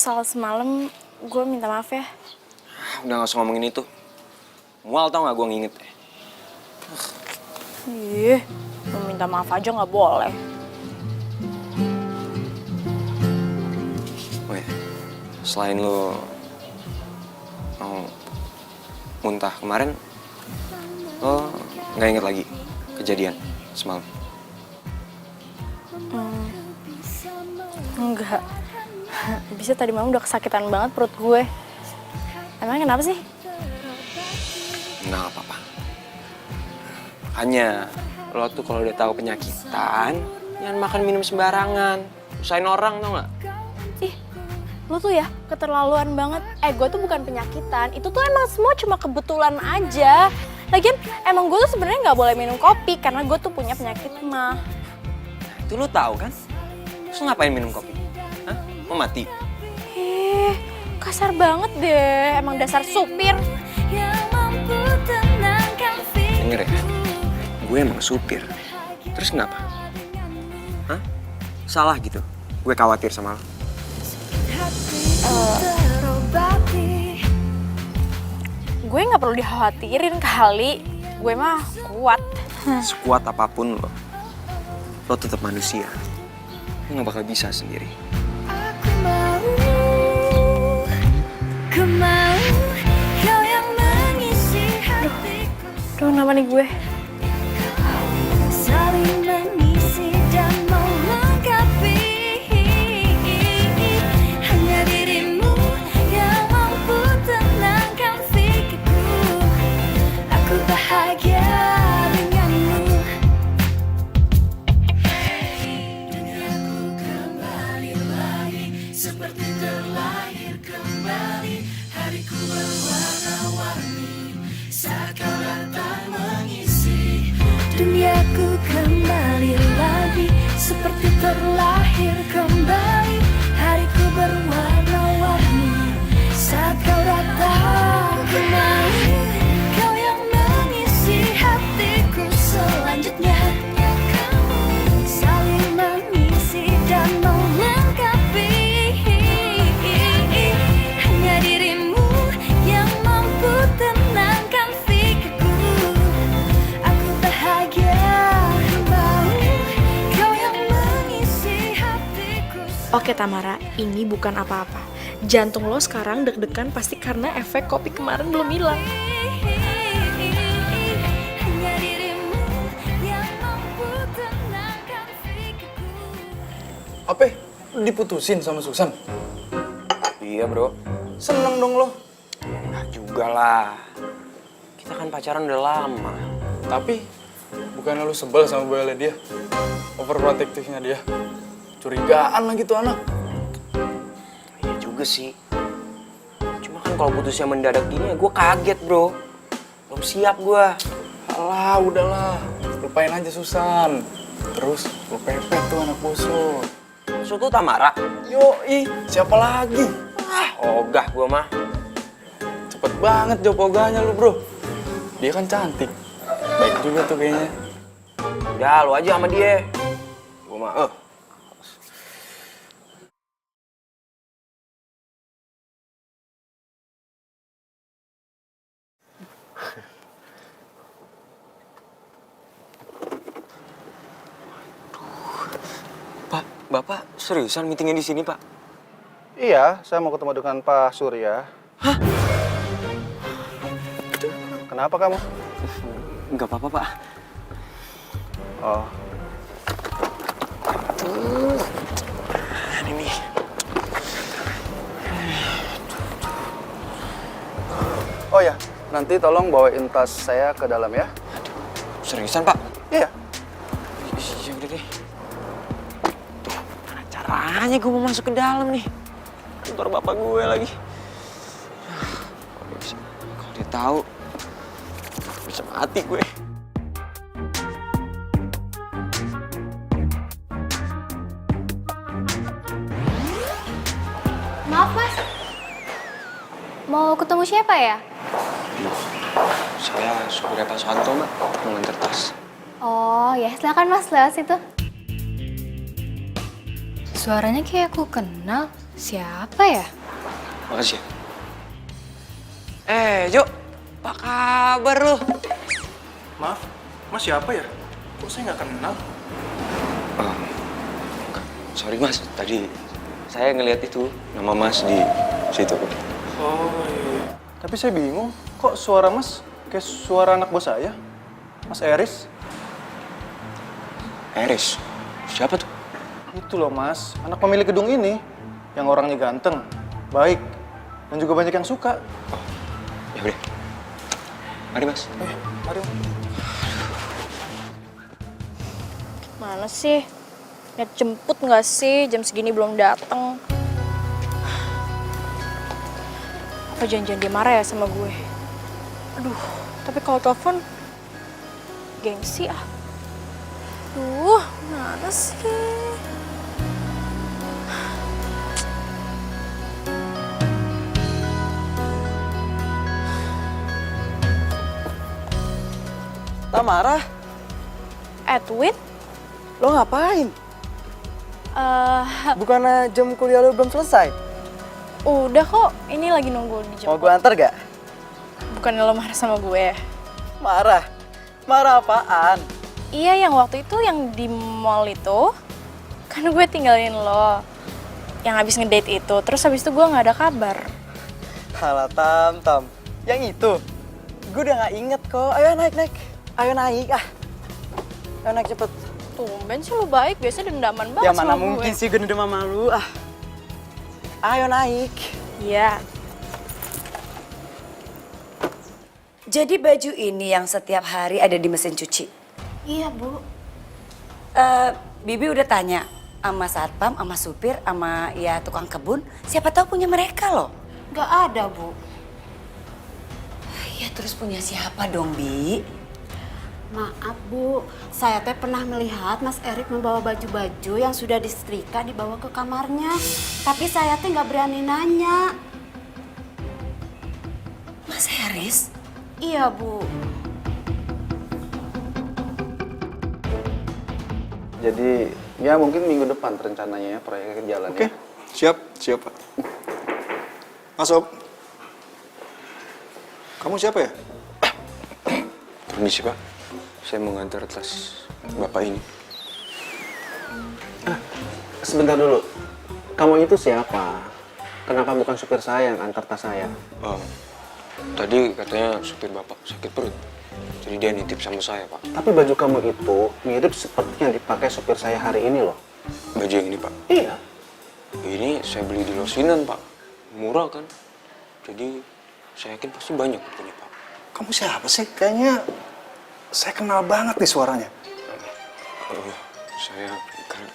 Soal semalam, gue minta maaf ya. Udah gak usah ngomongin itu. Mual tau gak gue nginget. Ih, mau minta maaf aja nggak boleh. Weh, selain lo mau muntah kemarin, lo nggak inget lagi kejadian semalam? Enggak. Bisa tadi malam udah kesakitan banget perut gue. Emang kenapa sih? Nggak apa-apa. Hanya lo tuh kalau udah tahu penyakitan, jangan makan minum sembarangan. Usahain orang tau nggak? Ih, lo tuh ya keterlaluan banget. Gue tuh bukan penyakitan. Itu tuh emang semua cuma kebetulan aja. Lagian emang gue tuh sebenarnya nggak boleh minum kopi karena gue tuh punya penyakit mah. Itu lo tahu kan? Terus ngapain minum kopi? Hah? Mau mati? kasar banget deh, emang dasar supir. Denger ya, gue emang supir. Terus kenapa? Hah? Salah gitu? Gue khawatir sama lo. Gue nggak perlu dikhawatirin kali. Gue mah kuat. Sekuat apapun lo tetap manusia. Lo gak bakal bisa sendiri. Duh, kenapa nih gue? Saling mengisi dan melengkapi. Hanya dirimu yang mampu tenangkan pikirku. Aku bahagia denganmu. Duniaku kembali lagi seperti terlahir kembali. Hariku berwarna-warni saat kau datang mengisi. Duniaku kembali lagi seperti terlahir kembali. Hariku berwarna-warni saat kau datang kembali. Kau yang mengisi hatiku selanjutnya. Saling mengisi dan melengkapi. Hanya dirimu yang mampu tenangkan pikirku. Aku bahagia kembali. Kau yang mengisi hatiku. Oke Tamara, ini bukan apa-apa. Jantung lo sekarang deg-degan pasti karena efek kopi kemarin belum hilang. Hanya dirimu yang mampu tenangkan pikirku. Apa? Lu diputusin sama Susan? Iya bro. Seneng dong lo. Nah juga lah. Kita kan pacaran udah lama. Tapi bukannya lu sebel sama boynya dia? Overprotective-nya dia. Curigaan lah gitu anak. Iya juga sih. Cuma kan kalau putusnya mendadak gini ya gue kaget bro. Belum siap gue. Alah udahlah. Lupain aja Susan. Terus lu pepet tuh anak bosok. Maksud tuh Tamara? Yoi, siapa lagi? Ogah gue mah. Cepet banget jawab ogahnya lu bro. Dia kan cantik. Baik juga tuh kayaknya. Udah lu aja sama dia. Gue mah Pak, Bapak seriusan meetingnya di sini, Pak? Iya, saya mau ketemu dengan Pak Surya. Hah? Kenapa kamu? Enggak apa-apa, Pak. Oh. Tuh. Ini. Oh ya, nanti tolong bawain tas saya ke dalam ya. Seriusan, Pak? Iya. Ya udah deh. Tuh, mana caranya gue mau masuk ke dalam nih? Kantor bapak gue lagi. Kalau dia tahu, bisa mati gue. Maaf mas, mau ketemu siapa ya? Saya supirnya Pak Santo, Mbak. Mau nganter tas. Oh ya, silakan mas lewat situ. Suaranya kayak aku kenal. Siapa ya? Makasih ya. Jo. Apa kabar lu? Maaf, mas siapa ya? Kok saya nggak kenal? Sorry mas, tadi saya ngeliat itu nama mas di situ. Oh iya. Tapi saya bingung, kok suara mas kayak suara anak bos saya? Mas Eris? Eris? Siapa tuh? Itu loh mas, anak pemilik gedung ini. Yang orangnya ganteng, baik, dan juga banyak yang suka. Ya udah. Mari mas. Mari. Mana sih? Lihat jemput nggak sih? Jam segini belum datang. Apa janjian dia marah ya sama gue? Aduh, tapi kalau telepon gengsi ah. Duh, mana sih? Tamara, Edwin? lo ngapain? Eh, Bukannya jam kuliah lo belum selesai? udah kok. Ini lagi nunggu di Mau gue antar gak? Bukannya lo marah sama gue? Marah? Marah apaan? Iya, yang waktu itu yang di mall itu. Kan gue tinggalin lo. Yang habis ngedate itu. Terus habis itu gue gak ada kabar. Halah Tam. Yang itu? Gue udah gak inget kok. Ayo naik. Ayo naik ah. Ayo naik cepet. Tumben sih lo baik. Biasanya dendaman banget Ya sama mana mungkin gue. sih gue dendam sama lu ah. Ayo naik. Iya. Jadi baju ini yang setiap hari ada di mesin cuci? Iya, Bu. Bibi udah tanya sama satpam, sama supir, sama ya tukang kebun. Siapa tahu punya mereka loh. Gak ada, Bu. Ya terus punya siapa dong, Bi? Maaf Bu, saya teh pernah melihat Mas Erik membawa baju-baju yang sudah disetrika dibawa ke kamarnya. Tapi saya teh nggak berani nanya. Mas Haris? Iya Bu. Jadi ya mungkin minggu depan rencananya ya proyeknya jalan. Oke, siap Pak. Masuk. Kamu siapa ya? Permisi Pak, saya mau ngantar tas Bapak ini. Sebentar dulu. Kamu itu siapa? Kenapa bukan supir saya yang antar tas saya? Oh, tadi katanya supir Bapak sakit perut. Jadi dia nitip sama saya, Pak. Tapi baju kamu itu mirip seperti yang dipakai supir saya hari ini loh. Baju yang ini, Pak? Iya. Ini saya beli di Losinan, Pak. Murah kan? Jadi saya yakin pasti banyak yang punya, Pak. Kamu siapa sih? Kayaknya saya kenal banget nih suaranya. Saya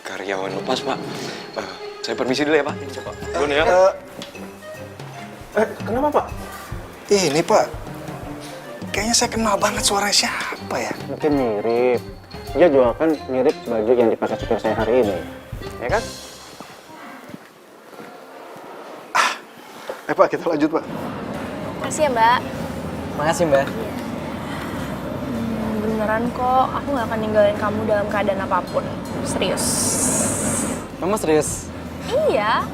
karyawan lepas, Pak. Saya permisi dulu ya, Pak. Coba. Gun ya. Kenapa, Pak? Ini, Pak. Kayaknya saya kenal banget suaranya siapa ya? Mungkin mirip. Dia juga kan mirip baju yang dipakai supir saya hari ini. Ya kan? Pak, kita lanjut, Pak. Makasih ya, Mbak. Makasih, Mbak. Beneran kok, aku gak akan ninggalin kamu dalam keadaan apapun. Serius. Mama serius? Iya.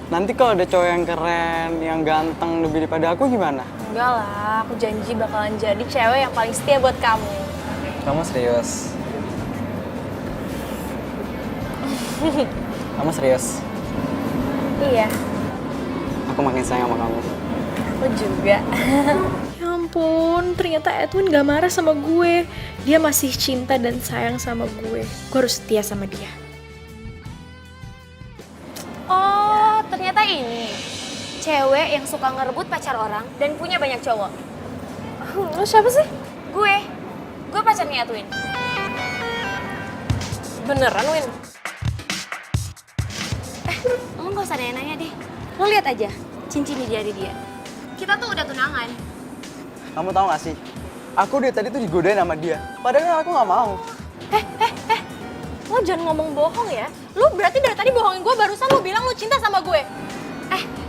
Nanti kalau ada cowok yang keren, yang ganteng lebih daripada aku gimana? Enggak lah, aku janji bakalan jadi cewek yang paling setia buat kamu. Kamu serius? Kamu serius? Iya, Aku makin sayang sama kamu. aku juga. Ya ampun, ternyata Edwin gak marah sama gue. Dia masih cinta dan sayang sama gue. Gue harus setia sama dia. Oh, ternyata ini cewek yang suka ngerebut pacar orang dan punya banyak cowok. Lo siapa sih? Gue pacarnya Edwin. Beneran, Win? Lo gak usah nanya-nanya deh. Lo lihat aja cincin di jari dia. Kita tuh udah tunangan. Kamu tahu gak sih? Aku dari tadi tuh digodain sama dia. Padahal aku gak mau. Lo jangan ngomong bohong ya. Lo berarti dari tadi bohongin gue, barusan lo bilang lo cinta sama gue.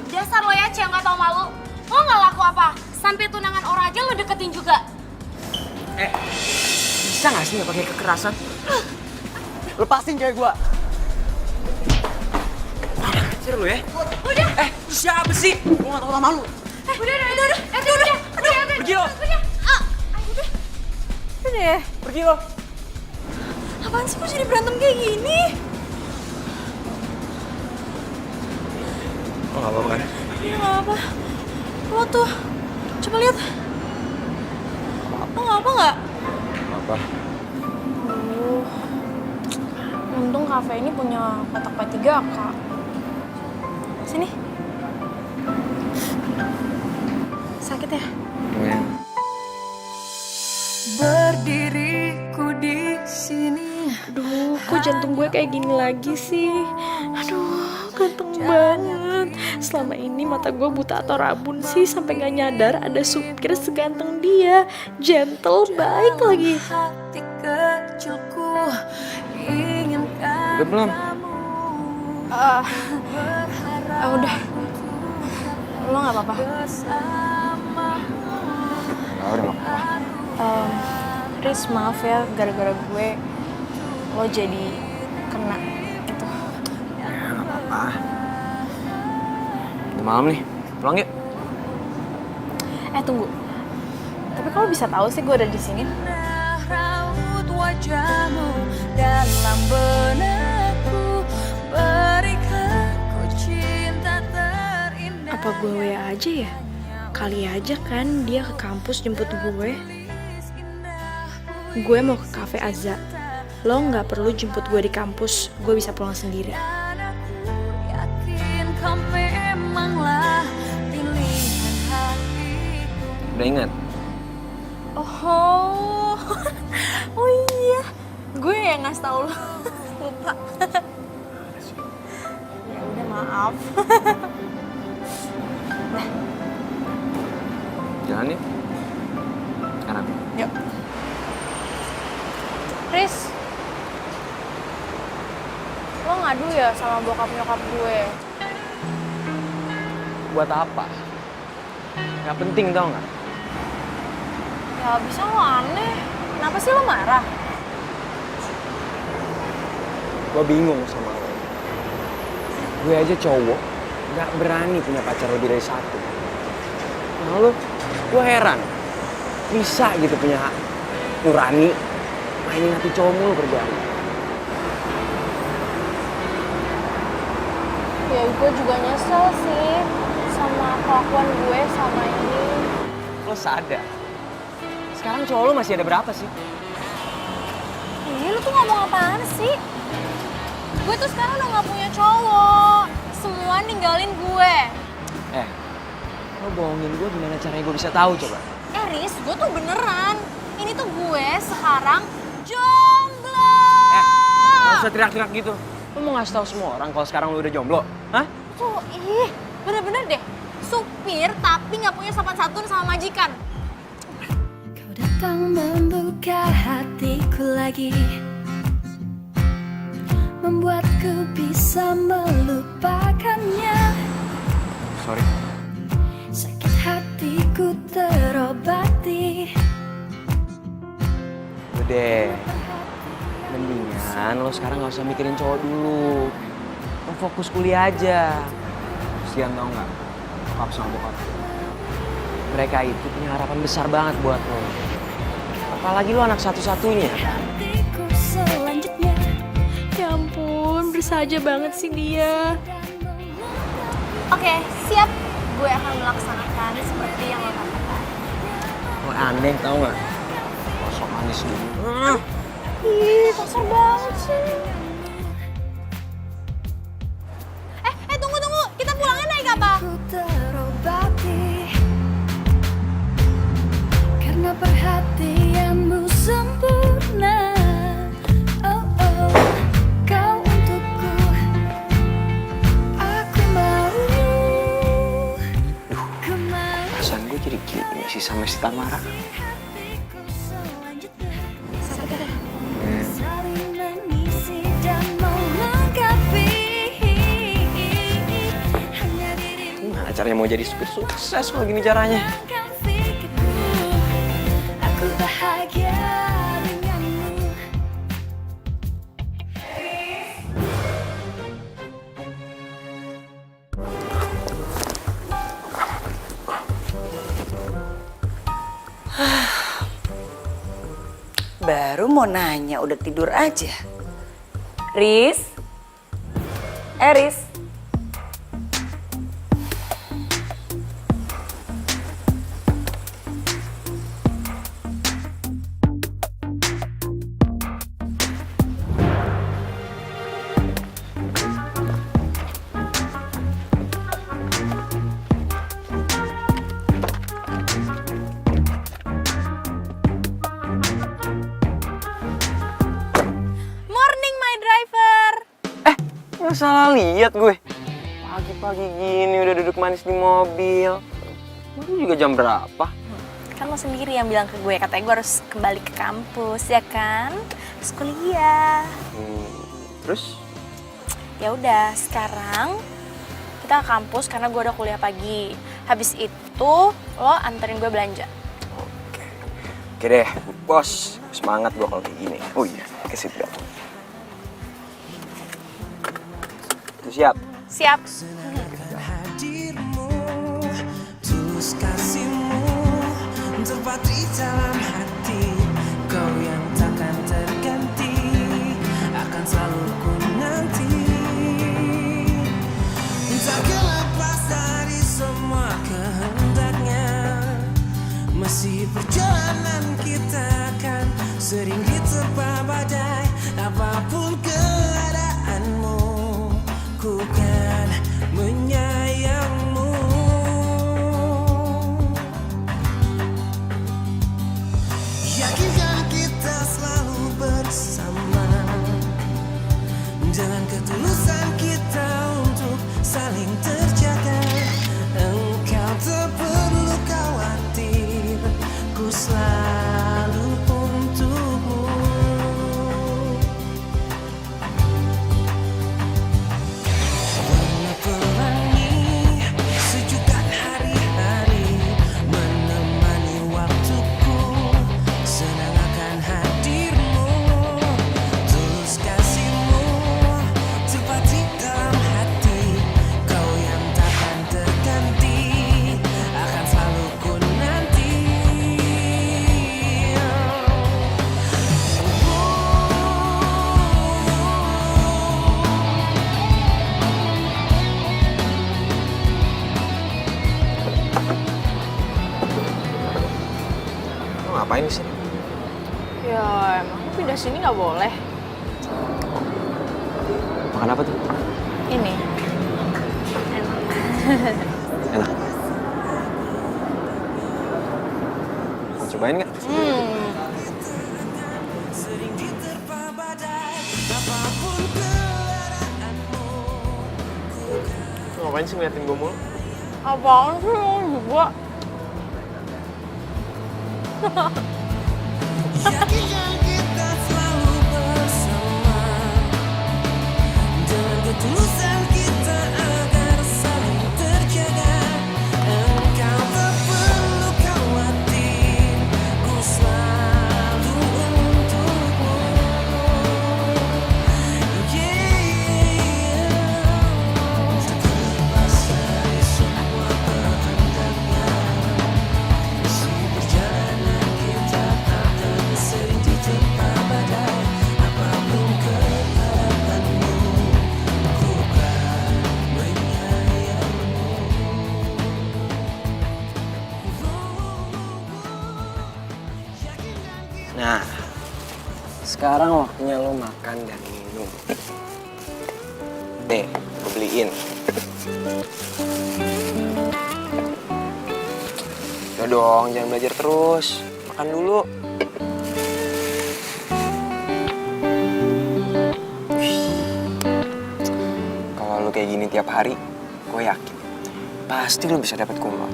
Dasar lo ya cewek gak tau malu. Lo gak laku apa? Sampai tunangan orang aja lo deketin juga. Bisa gak sih gak pakai kekerasan? Lepasin cewek gua. Kecil lu ya? Udah. Siapa sih? Gua gak tau sama lu. Udah. Pergi lo. Udah deh. Pergi lo. Apaan sih kok jadi berantem kayak gini? Oh, gak apa-apa kan? Ya gak apa. Lo tuh, coba lihat. Lo gak apa gak? Apa? Untung kafe ini punya kotak P3K. Sini. Sakit ya? Lumayan. Berdiriku di sini. Aduh, kok jantung gue kayak gini lagi sih? Aduh, ganteng banget. Selama ini mata gue buta atau rabun sih sampai gak nyadar ada supir seganteng dia. Gentle, baik lagi. Hati kecilku inginkan Udah belum? Udah. Lo gak apa-apa? Udah gak apa-apa. Riz, maaf ya, gara-gara gue lo jadi kena itu. Ya, nggak apa-apa. Udah malam nih, pulang yuk. Tunggu. Tapi kalau bisa tahu sih gue ada di sini. Raut wajahmu dalam benakku, berikan ku cinta terindah. Apa gue WA aja ya? Kali aja kan dia ke kampus jemput gue. Gue mau ke cafe Azza. Lo nggak perlu jemput gue di kampus. Gue bisa pulang sendiri. Yakin kau memanglah pilihan hatiku. Udah ingat? Oh, oh iya, gue yang ngasih tau lo. Lupa. Ya udah, maaf. Jalan yuk. Sekarang. Yuk. Riz, lo ngadu ya sama bokap nyokap gue? Buat apa? Gak penting tau gak? Ya bisa, lo aneh. Kenapa sih lo marah? Gue bingung sama lo. Gue aja cowok, gak berani punya pacar lebih dari satu. Nah lo, gue heran. Bisa gitu punya nurani, mainin hati cowok mulu kerjaan. Ya gue juga nyesel sih sama kelakuan gue sama ini. Lo sadar? Sekarang cowok lo masih ada berapa sih? Lu tuh ngomong apaan sih? Gue tuh sekarang udah gak punya cowok. Semua ninggalin gue. Lo bohongin gue gimana caranya gue bisa tahu coba? Riz, gue tuh beneran. Ini tuh gue sekarang jomblo. Gak usah teriak-teriak gitu. Lo mau ngasih tahu semua orang kalau sekarang lo udah jomblo? Hah? Tuh, bener-bener deh. Supir tapi gak punya sopan santun sama majikan. Datang membuka hatiku lagi, membuatku bisa melupakannya. Sorry. Sakit hatiku terobati. Udah, mendingan lo sekarang gak usah mikirin cowok dulu. Lo fokus kuliah aja. Kasian tau gak? Bokap sama bokap. Mereka itu punya harapan besar banget buat lo. Apalagi lo anak satu-satunya. Selanjutnya, ya ampun, bersahaja banget sih dia. Oke, siap. Gue akan melaksanakan seperti yang lo katakan. Lo aneh tau gak? Sok manis dulu. Ih, kasar banget sih. Tunggu. Kita pulangnya naik apa? Karena perhatianmu sempurna. Oh, oh, kau untukku. Aku mau. Perasaan gue jadi gini sih sama si Tamara. Saling mengisi dan melengkapi. Gimana caranya mau jadi supir sukses kalau gini caranya? Aku bahagia denganmu. Baru mau nanya udah tidur aja. Riz? Riz? Nggak salah lihat gue. Pagi-pagi gini udah duduk manis di mobil. Baru juga jam berapa? Kan lo sendiri yang bilang ke gue, katanya gue harus kembali ke kampus, ya kan? Terus kuliah. Terus? Ya udah, sekarang kita ke kampus karena gue udah kuliah pagi. Habis itu lo anterin gue belanja. Oke deh. bos. Semangat gua kalau kayak gini. Oh iya, ke seatbelt. Siap? Siap. Tulus kasihmu terpatri dalam hati, kau yang takkan terganti, akan selalu ku nanti. Takkan lepas dari semua kehendaknya, meski perjalanan kita akan sering diterpa badai. Apapun keadaanmu, ku kan menyayangmu. Yakinkan kita selalu bersama, dengan ketulusan kita untuk saling terjaga. Engkau tak perlu khawatir, ku selalu untukmu. Warna pelangi sejukkan hari-hari, menemani waktuku, senang akan hadirmu. Tulus kasihmu terpatri dalam hati, kau yang takkan terganti, akan selalu ku nanti. Lo ngapain di sini? Ya emang lu pindah sini nggak boleh. Makan apa tuh? Ini. Enak. Mau cobain nggak? Lo ngapain sih ngeliatin gue mulu? Apaan sih lu juga? Yakinkan kita selalu bersama, dengan ketulusan kita agar saling terjaga. Engkau tak perlu khawatir, ku selalu untukmu. Takkan lepas dari semua kehendaknya, meski perjalanan kita akan sering diterpa badai. Apapun keadaanmu, ku kan menyayangmu. Nah, sekarang waktunya lo makan dan minum. Nih, gue beliin. Udah dong, jangan belajar terus. Makan dulu. Kalau lo kayak gini tiap hari, gue yakin pasti lo bisa dapet kumlot.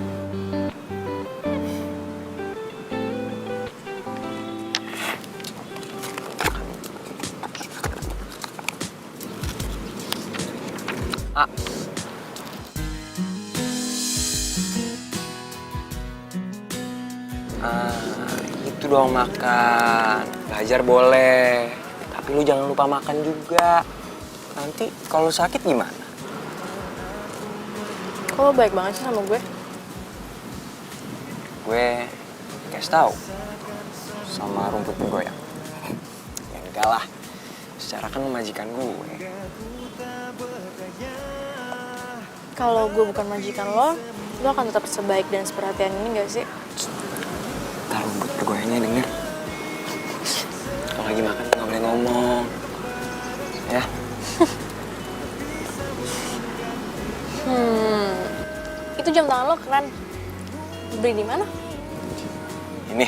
Itu dong makan. Belajar boleh, tapi lu jangan lupa makan juga. Nanti kalau sakit gimana? Kok lo baik banget sih sama gue? Gue kasih tahu sama rumput bergoyang. Ya enggak lah, secara kan lu majikan gue. Kalau gue bukan majikan lo akan tetap sebaik dan seperhatian ini gak sih? Ntar rumput bergoyangnya denger. Kalau lagi makan nggak boleh ngomong, ya? Itu jam tangan lo keren. Beli di mana? Ini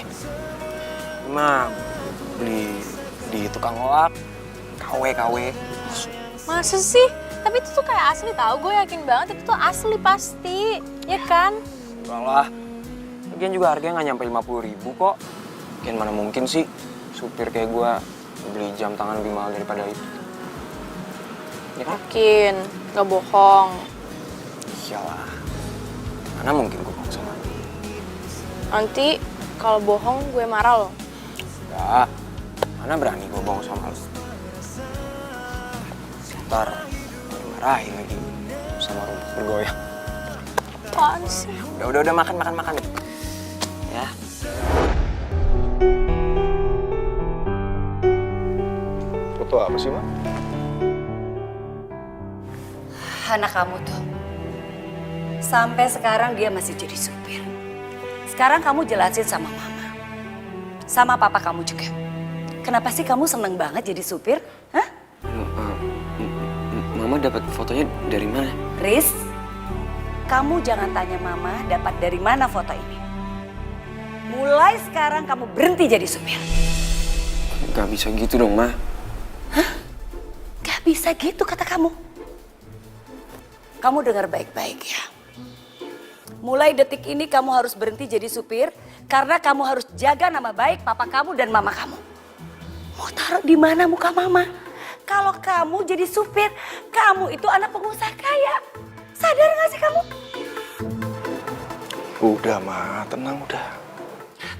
mah beli di tukang loak, KW. Masa sih? Tapi itu tuh kayak asli tau, gue yakin banget itu tuh asli pasti, ya kan? Enggak lah, lagian juga harganya nggak nyampe 50.000 kok. Lagian mana mungkin sih supir kayak gue beli jam tangan lebih mahal daripada itu. Ya kan? Yakin, gak bohong. Iyalah, mana mungkin gue bohong sama lu. Nanti kalau bohong gue marah lo. Enggak. Mana berani gue bohong sama lu. Ntar marahin lagi sama rumput bergoyang. Apaan sih? Udah makan. Ya. Foto apa sih, Ma? Anak kamu tuh. Sampai sekarang dia masih jadi supir. Sekarang kamu jelasin sama mama. Sama papa kamu juga. Kenapa sih kamu seneng banget jadi supir? Hah? Mama dapat fotonya dari mana? Riz, kamu jangan tanya mama dapat dari mana foto ini. Mulai sekarang kamu berhenti jadi supir. Gak bisa gitu dong, Ma. Gak bisa gitu kata kamu. Kamu dengar baik-baik ya. Mulai detik ini kamu harus berhenti jadi supir karena kamu harus jaga nama baik papa kamu dan mama kamu. Mau taruh di mana muka mama? Kalau kamu jadi supir, kamu itu anak pengusaha kaya. Sadar gak sih kamu? Udah, Ma. Tenang udah.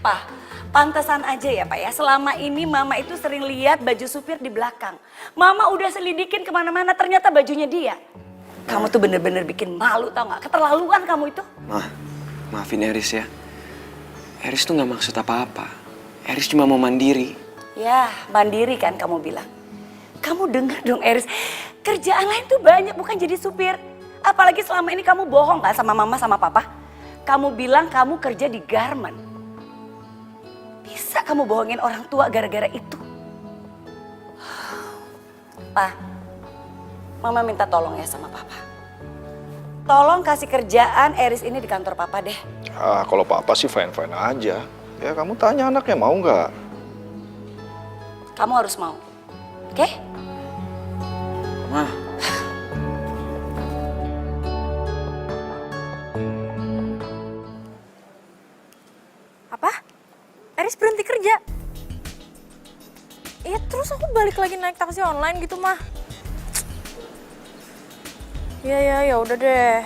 Pak, pantesan aja ya Pak ya. Selama ini mama itu sering lihat baju supir di belakang. Mama udah selidikin kemana-mana, ternyata bajunya dia. Kamu tuh bener-bener bikin malu tau gak? Keterlaluan kamu itu. Maafin Eris ya. Eris tuh gak maksud apa-apa. Eris cuma mau mandiri. Ya, mandiri kan kamu bilang. Kamu denger dong Eris, kerjaan lain tuh banyak bukan jadi supir. Apalagi selama ini kamu bohong kan sama mama sama papa. Kamu bilang kamu kerja di garment. Bisa kamu bohongin orang tua gara-gara itu? Pa, mama minta tolong ya sama papa. Tolong kasih kerjaan Eris ini di kantor papa deh. Kalau papa sih fine-fine aja. Ya kamu tanya anaknya mau nggak? Kamu harus mau, oke? Ma. Apa? Eris berhenti kerja? Iya terus aku balik lagi naik taksi online gitu mah. Ya udah deh.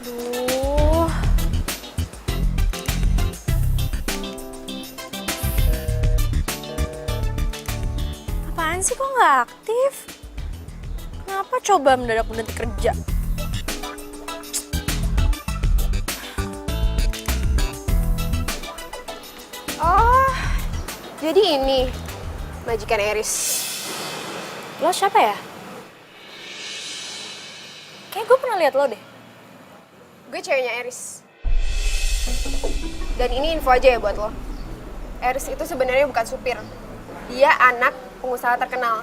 Aduh. Apaan sih kok nggak aktif? Kenapa coba mendadak berhenti kerja? Oh, jadi ini majikan Eris. Lo siapa ya? Kayaknya gue pernah lihat lo deh. Gue ceweknya Eris. Dan ini info aja ya buat lo. Eris itu sebenarnya bukan supir. Dia anak pengusaha terkenal.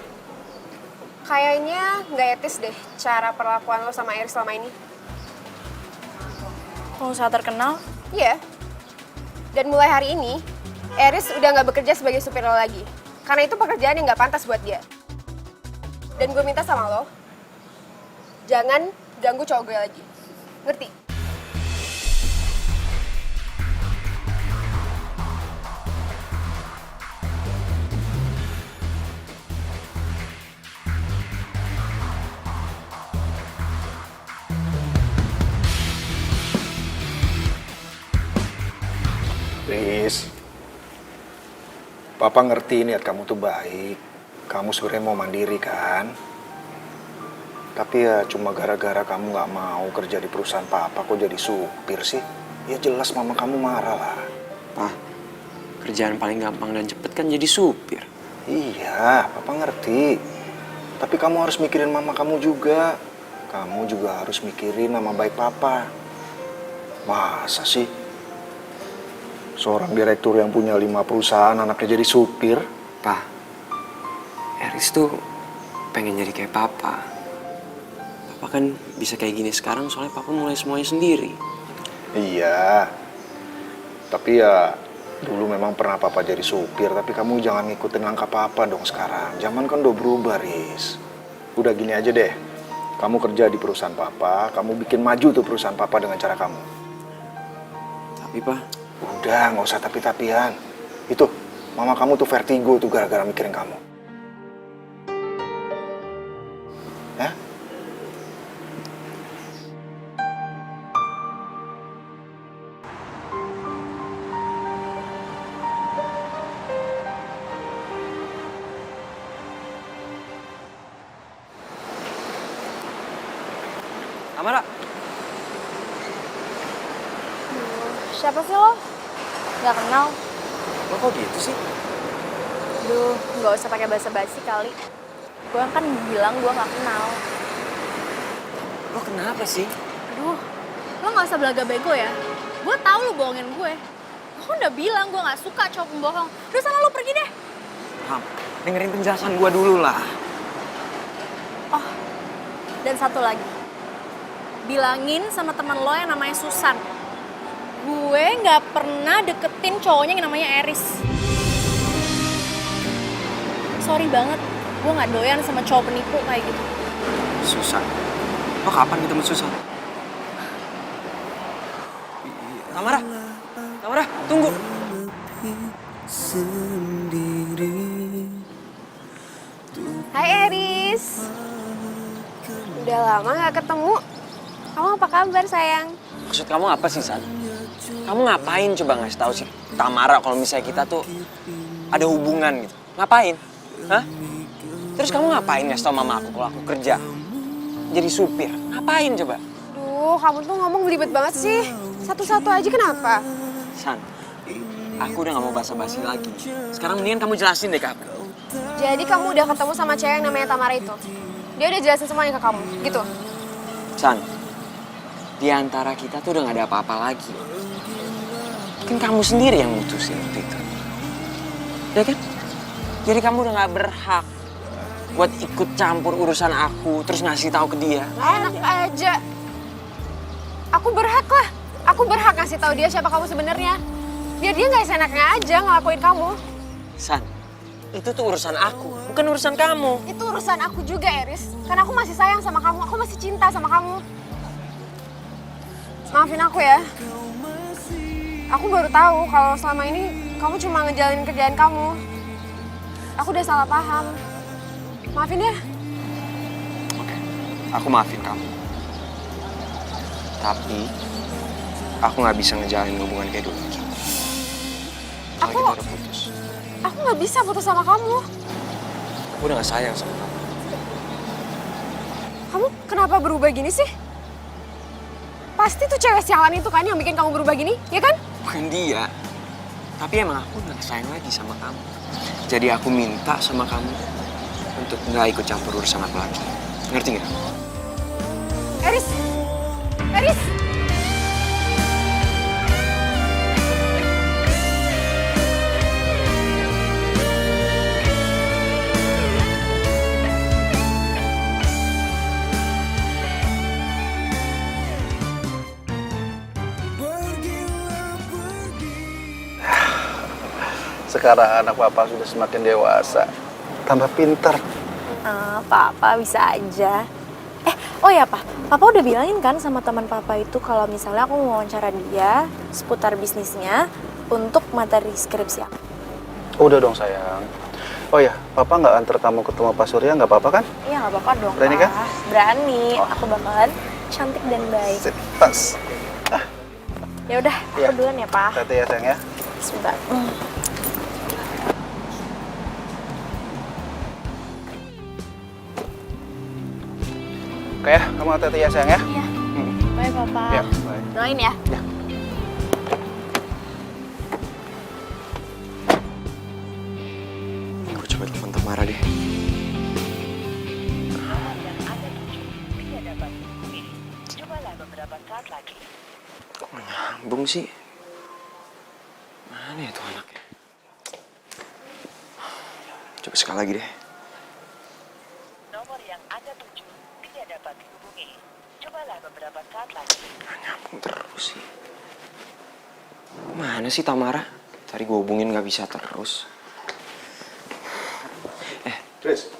Kayaknya nggak etis deh cara perlakuan lo sama Eris selama ini. Pengusaha terkenal? Iya. Dan mulai hari ini, Eris udah nggak bekerja sebagai supir lo lagi. Karena itu pekerjaan yang nggak pantas buat dia. Dan gue minta sama lo, jangan ganggu cowok gue lagi. Ngerti? Riz, Papa ngerti niat kamu tuh baik. Kamu sebenarnya mau mandiri kan? Tapi ya cuma gara-gara kamu nggak mau kerja di perusahaan Papa kok jadi supir sih? Ya jelas mama kamu marah lah. Pa, kerjaan paling gampang dan cepet kan jadi supir. Iya, Papa ngerti. Tapi kamu harus mikirin mama kamu juga. Kamu juga harus mikirin nama baik Papa. Masa sih? Seorang direktur yang punya 5 perusahaan anaknya jadi supir? Pa, Eris tuh pengen jadi kayak Papa. Papa kan bisa kayak gini sekarang soalnya Papa mulai semuanya sendiri. Iya. Tapi ya dulu memang pernah Papa jadi supir, tapi kamu jangan ngikutin langkah Papa dong sekarang. Zaman kan udah berubah, Riz. Udah gini aja deh. Kamu kerja di perusahaan Papa, kamu bikin maju tuh perusahaan Papa dengan cara kamu. Tapi, Pa, udah, nggak usah tapi-tapian. Itu, mama kamu tuh vertigo tuh gara-gara mikirin kamu. Ya? Tamara. Siapa sih lo? Gak kenal. Lo kok gitu sih? Duh, gak usah pakai basa-basi kali. Gue kan bilang gue gak kenal. Lo kenapa sih? Aduh, lo gak usah belaga bego ya. Gue tahu lo bohongin gue. Gue udah bilang gue gak suka cowok pembohong. Udah sana lo pergi deh. Ham, dengerin penjelasan gue dulu lah. Oh, dan satu lagi. Bilangin sama teman lo yang namanya Susan. Gue gak pernah deketin cowoknya yang namanya Eris. Sorry banget, gue gak doyan sama cowok penipu kayak gitu. Susan. Lo kapan ketemu Susan? Tamara, Tamara, tunggu. Hai Eris. Udah lama gak ketemu. Kamu apa kabar sayang? Maksud kamu apa sih, San? Kamu ngapain coba ngasih tahu si Tamara kalau misalnya kita tuh ada hubungan gitu? Ngapain? Hah? Terus kamu ngapain ngasih tahu mama aku kalau aku kerja? Jadi supir. Ngapain coba? Duh, kamu tuh ngomong belibet banget sih. Satu-satu aja kenapa? San, aku udah gak mau basa-basi lagi. Sekarang mendingan kamu jelasin deh ke aku. Jadi kamu udah ketemu sama cewek yang namanya Tamara itu? Dia udah jelasin semuanya ke kamu, gitu? San, di antara kita tuh udah gak ada apa-apa lagi. Kan kamu sendiri yang mutusin waktu itu. Ya kan? Jadi kamu udah gak berhak buat ikut campur urusan aku, terus ngasih tahu ke dia. Enak aja. Aku berhak lah. Aku berhak ngasih tahu dia siapa kamu sebenarnya. Biar dia nggak seenaknya aja ngelakuin kamu. San, itu tuh urusan aku, bukan urusan kamu. Itu urusan aku juga, Eris. Karena aku masih sayang sama kamu, aku masih cinta sama kamu. Maafin aku ya. Aku baru tahu kalau selama ini kamu cuma ngejalanin kerjaan kamu. Aku udah salah paham. Maafin ya. Oke, aku maafin kamu. Tapi, aku nggak bisa ngejalanin hubungan kayak dulu lagi. Kalau kita udah putus. Aku nggak bisa putus sama kamu. Aku udah gak sayang sama kamu. Kamu kenapa berubah gini sih? Pasti tuh cewek sialan itu kan yang bikin kamu berubah gini, ya kan? Bukan dia. Tapi emang aku udah gak sayang lagi sama kamu. Jadi aku minta sama kamu untuk nggak ikut campur urusan aku lagi. Ngerti nggak? Eris! Eris! Sekarang anak papa sudah semakin dewasa, tambah pintar. Papa bisa aja. Oh ya Papa udah bilangin kan sama teman Papa itu kalau misalnya aku mau wawancara dia seputar bisnisnya untuk materi skripsi aku. Udah dong sayang. Oh ya, papa nggak antar kamu ketemu Pak Surya, nggak apa-apa kan? Iya nggak apa-apa dong. Berani kan? Berani. Aku bakalan cantik dan baik. Tas. Ya udah, aku duluan ya Pak. Hati-hati ya sayang ya. Sebentar. Oke ya, kamu hati-hati ya sayang ya. Iya. Bye Papa. Ya, bye. Doain ya. Ya. Gue coba telepon Tamara deh. Kok gak nyambung sih? Mana ya tuh anaknya? Coba sekali lagi deh. Nomor yang Anda tuju tidak dapat dihubungi. Cobalah beberapa saat lagi. Gak nyambung terus sih. Mana sih Tamara? Tadi gue hubungin gak bisa terus. Chris,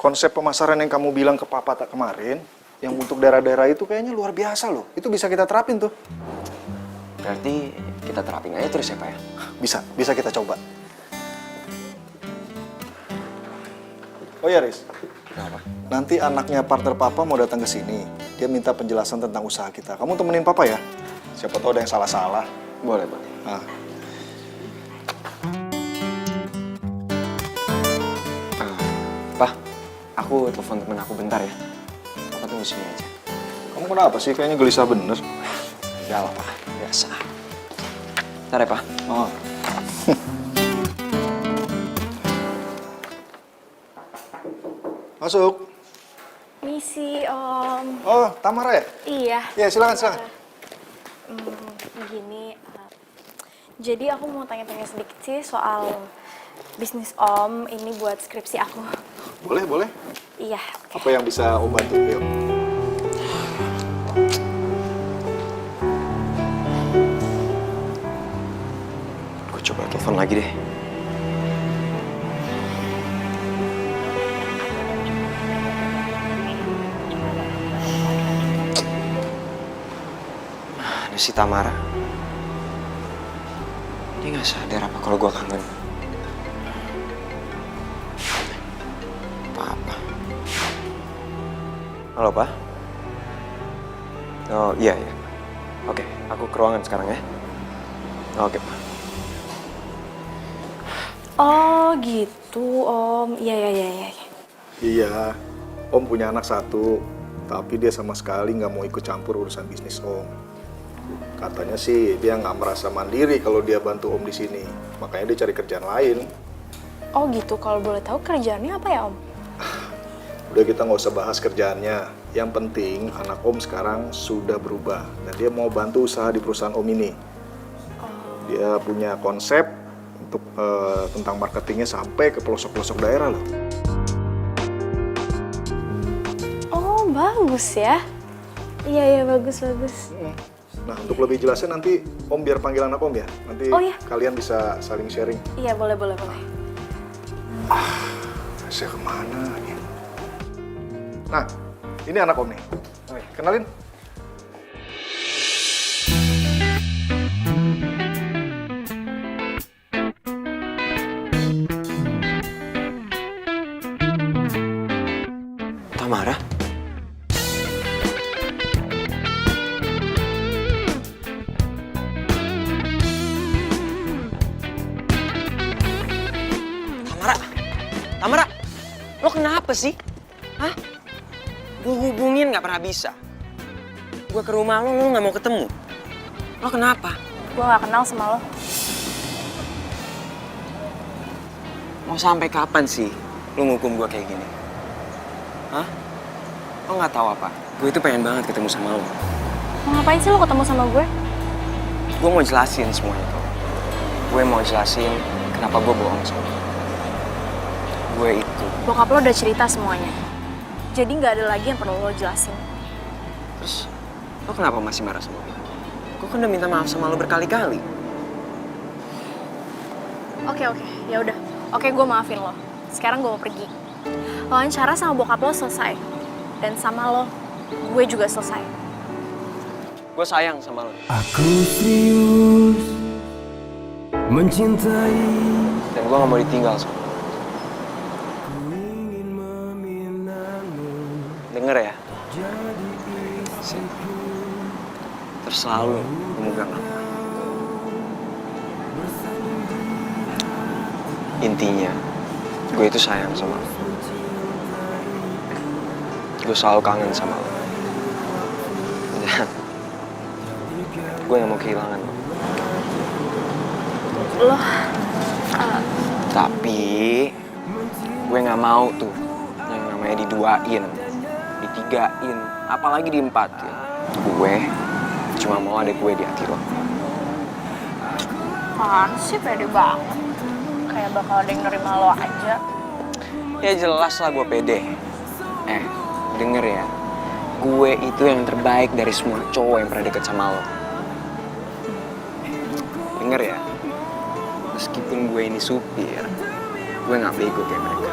konsep pemasaran yang kamu bilang ke papa tak kemarin, yang untuk daerah-daerah itu kayaknya luar biasa loh. Itu bisa kita terapin tuh. Berarti kita terapin aja terus ya Pak ya? Bisa kita coba. Oh ya Riz, kenapa? Nanti anaknya partner papa mau datang ke sini. Dia minta penjelasan tentang usaha kita. Kamu temenin papa ya? Siapa tahu ada yang salah-salah. Boleh, boleh. Nah. Pak, aku telepon temen aku bentar ya. Papa tunggu sini aja. Kamu kenapa sih? Kayaknya gelisah bener. Enggak lah, Pak. Biasa. Ntar ya, Pak. Oh. Masuk. Misi, Om. Oh, Tamara ya? Iya. Ya, silakan. Begini, jadi aku mau tanya-tanya sedikit sih soal bisnis Om ini buat skripsi aku. Boleh. Iya. Apa yang bisa Om bantu? Yuk. Gue coba telepon lagi deh. Ada si Tamara. Dia nggak sadar apa kalau gue kangen. Papa. Halo, Pak. Oh, iya. Oke, aku ke ruangan sekarang ya. Oke, Pak. Oh gitu, Om. Iya. Iya, Om punya anak satu, tapi dia sama sekali nggak mau ikut campur urusan bisnis Om. Katanya sih dia nggak merasa mandiri kalau dia bantu Om di sini, makanya dia cari kerjaan lain. Oh gitu, kalau boleh tahu kerjaannya apa ya, Om? Udah, kita nggak usah bahas kerjaannya. Yang penting anak Om sekarang sudah berubah dan dia mau bantu usaha di perusahaan Om ini. Dia punya konsep untuk tentang marketingnya sampai ke pelosok-pelosok daerah loh. Oh bagus ya. Iya bagus. Nah, untuk lebih jelasnya nanti Om biar panggil anak Om ya. Nanti iya. kalian bisa saling sharing. Iya boleh. Saya kemana lagi? Nah, ini anak Om nih. Kenalin. Tamara? Tamara, lo kenapa sih? Hah? Gue hubungin gak pernah bisa. Gue ke rumah lo gak mau ketemu. Lo kenapa? Gue gak kenal sama lo. Mau sampai kapan sih lo ngukum gue kayak gini? Hah? Lo gak tahu apa? Gue itu pengen banget ketemu sama lo. Mau ngapain sih lo ketemu sama gue? Gue mau jelasin semuanya tuh. Gue mau jelasin kenapa gue bohong sama lo. Gue itu. Bokap lo udah cerita semuanya. Jadi nggak ada lagi yang perlu lo jelasin. Terus, lo kenapa masih marah sama gue? Gue kan udah minta maaf sama lo berkali-kali. Oke, ya udah. Oke, gue maafin lo. Sekarang gue mau pergi. Wawancara sama bokap lo selesai. Dan sama lo, gue juga selesai. Gue sayang sama lo. Aku serius mencintai. Dan gue gak mau ditinggal sama lo. Denger ya? Terus selalu memegang apa. Intinya, gue itu sayang sama lo. Gue selalu kangen sama lo. Dan gue gak mau kehilangan lo. Tapi gue gak mau tuh yang namanya diduain, ditigain, apalagi diempatin. Gue cuma mau ada gue di hati lo. Apaan sih, pede banget. Kayak bakal ada yang nerima lo aja. Ya jelas lah gue pede. Denger ya, gue itu yang terbaik dari semua cowok yang pernah deket sama lo. Denger ya, meskipun gue ini supir, gue gak bego kayak mereka.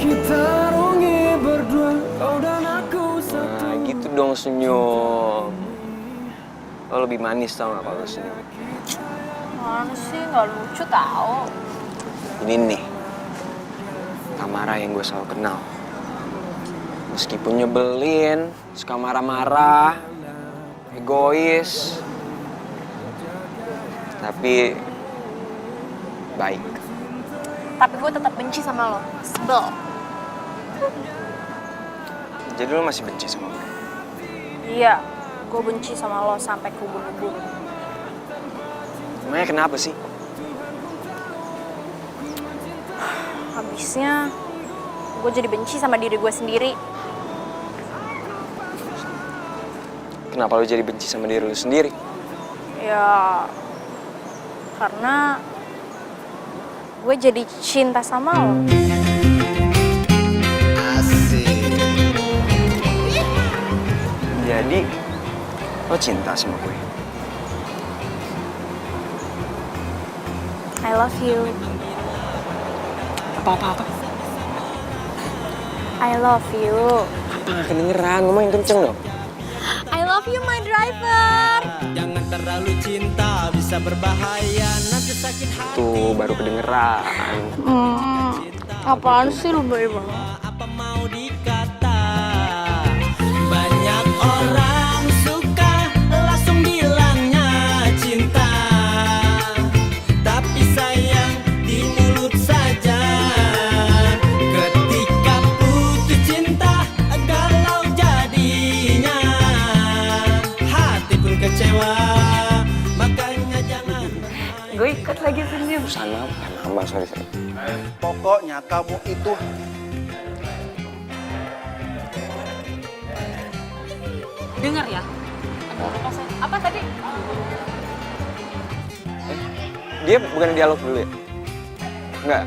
Kita rungi berdua, kau dan aku satu. Nah gitu dong senyum. Lo lebih manis tau gak kalau senyum? Mana sih, gak lucu tau. Ini nih, Tamara yang gue selalu kenal. Meskipun nyebelin, suka marah-marah, egois, tapi baik. Tapi gue tetap benci sama lo. Sebel. Jadi lo masih benci sama gue? Iya, gue benci sama lo sampai ke ubun-ubun. Emangnya kenapa sih? Habisnya, gue jadi benci sama diri gue sendiri. Kenapa lo jadi benci sama diri lo sendiri? Ya, karena gue jadi cinta sama lo. Jadi, lo cinta sama gue? I love you. Apa-apa? I love you. Apa nggak kedengeran? Ngomong yang kenceng dong. I love you, my driver. Jangan terlalu cinta, bisa berbahaya, nanti sakit hati. Tuh, baru kedengeran. Apaan sih lu baik banget? Apa mau dikata? Banyak orang suka langsung bilangnya cinta, tapi sayang di mulut saja. Ketika putus cinta, galau jadinya, hati pun kecewa, makanya jangan. Gue ikut lagi senyum. Sana, mama, sorry. Pokoknya kamu itu Dengar ya. Apa tadi? Dia bukan dialog dulu ya? Enggak,